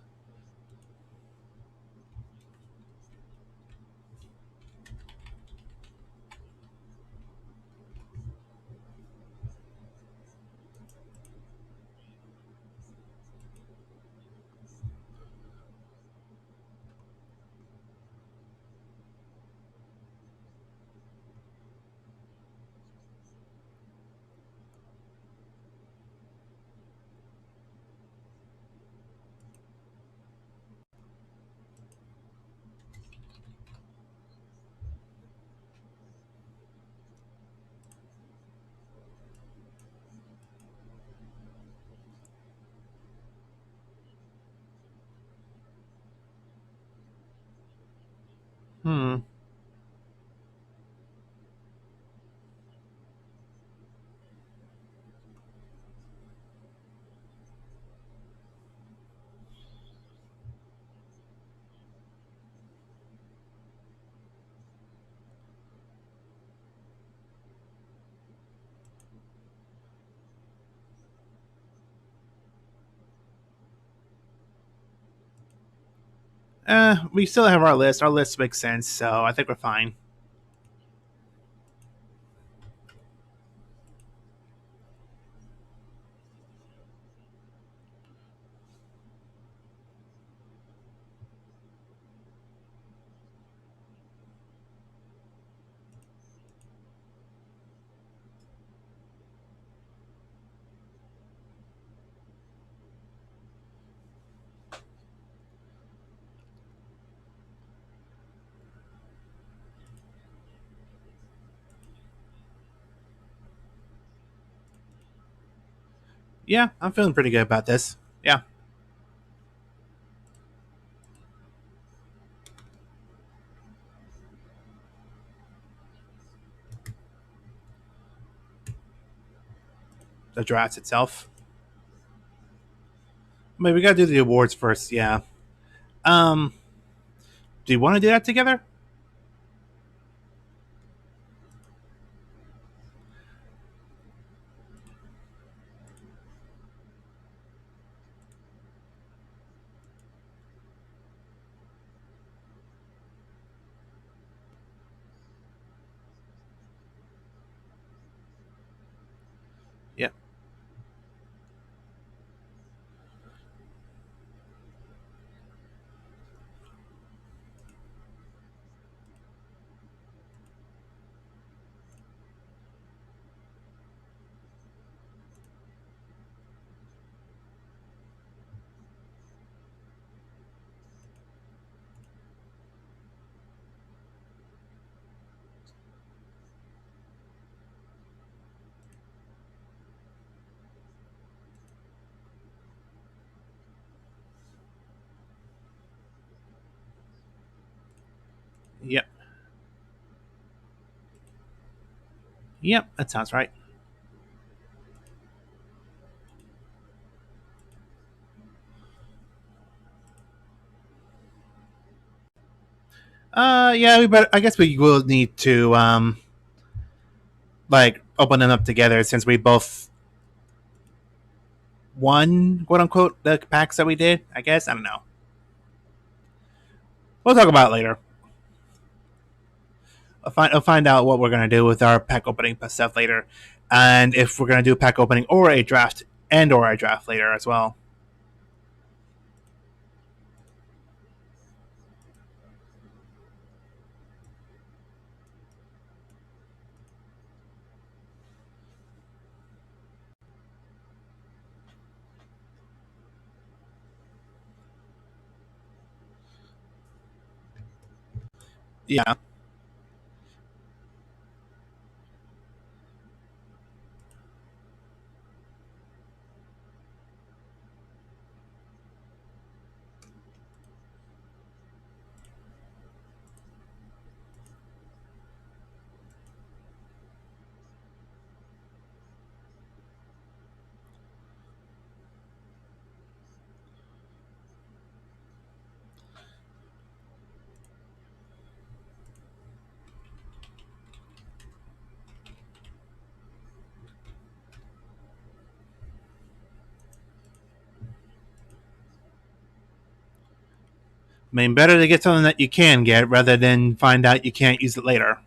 Hmm. We still have our list. Our list makes sense, so I think we're fine. Yeah, I'm feeling pretty good about this. Yeah, the draft itself. I mean, we gotta do the awards first. Yeah. Um. Do you want to do that together? Yeah. Yep. Yep, that sounds right. Yeah, we better. I guess we will need to like open them up together since we both won, quote unquote, the packs that we did. I guess I don't know. We'll talk about it later. I'll find out what we're gonna do with our pack opening stuff later, and if we're gonna do a pack opening or a draft or a draft later as well. Yeah. I mean, better to get something that you can get rather than find out you can't use it later.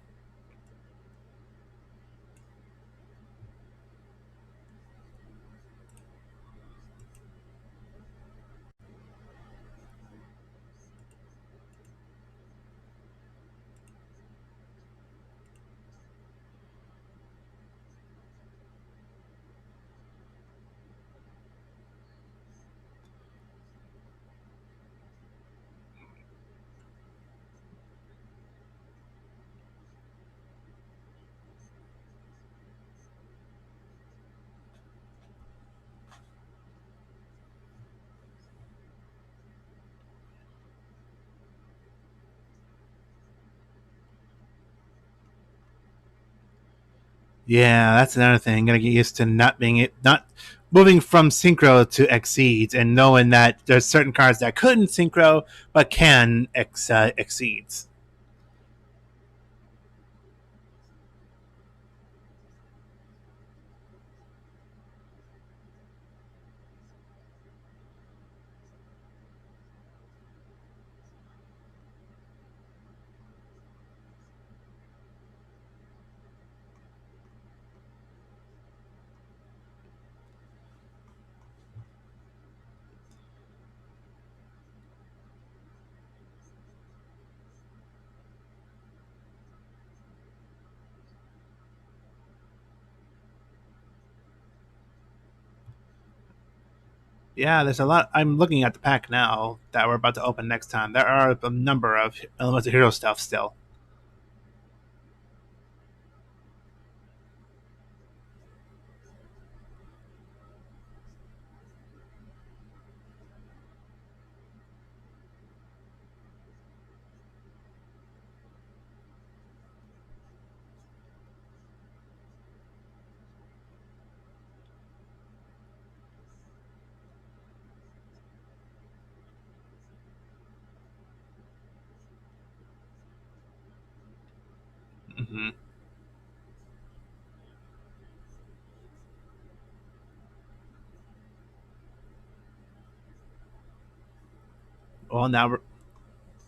Yeah, that's another thing. I'm gonna get used to not moving from synchro to exceeds, and knowing that there's certain cards that couldn't synchro but can exceeds. Yeah, there's a lot. I'm looking at the pack now that we're about to open next time. There are a number of elements of hero stuff still. Hmm. Well, now we're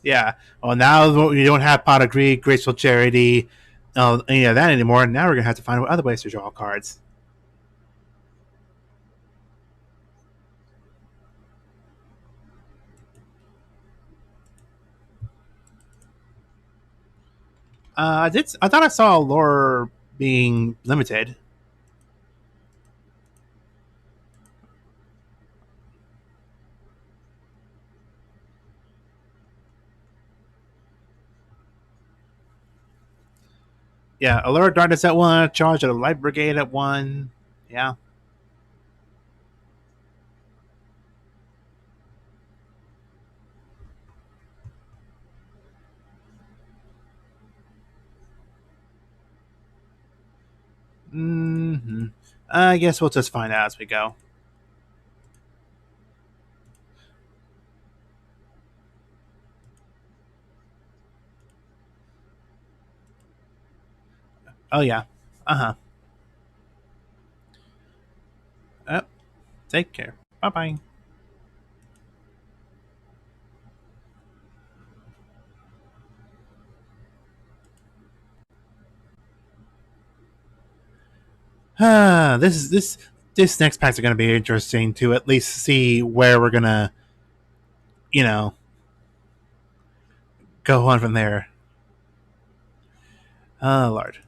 yeah. Well, now we don't have pot of greed, graceful charity, any of that anymore. Now we're gonna have to find other ways to draw cards. I did. I thought I saw lore being limited. Yeah, alert darkness at one, charge of the light brigade at one. Yeah. I guess we'll just find out as we go. Oh, yeah. Uh-huh. Take care. Bye-bye. This next pack's going to be interesting to at least see where we're going to, you know, go on from there. Oh, Lord.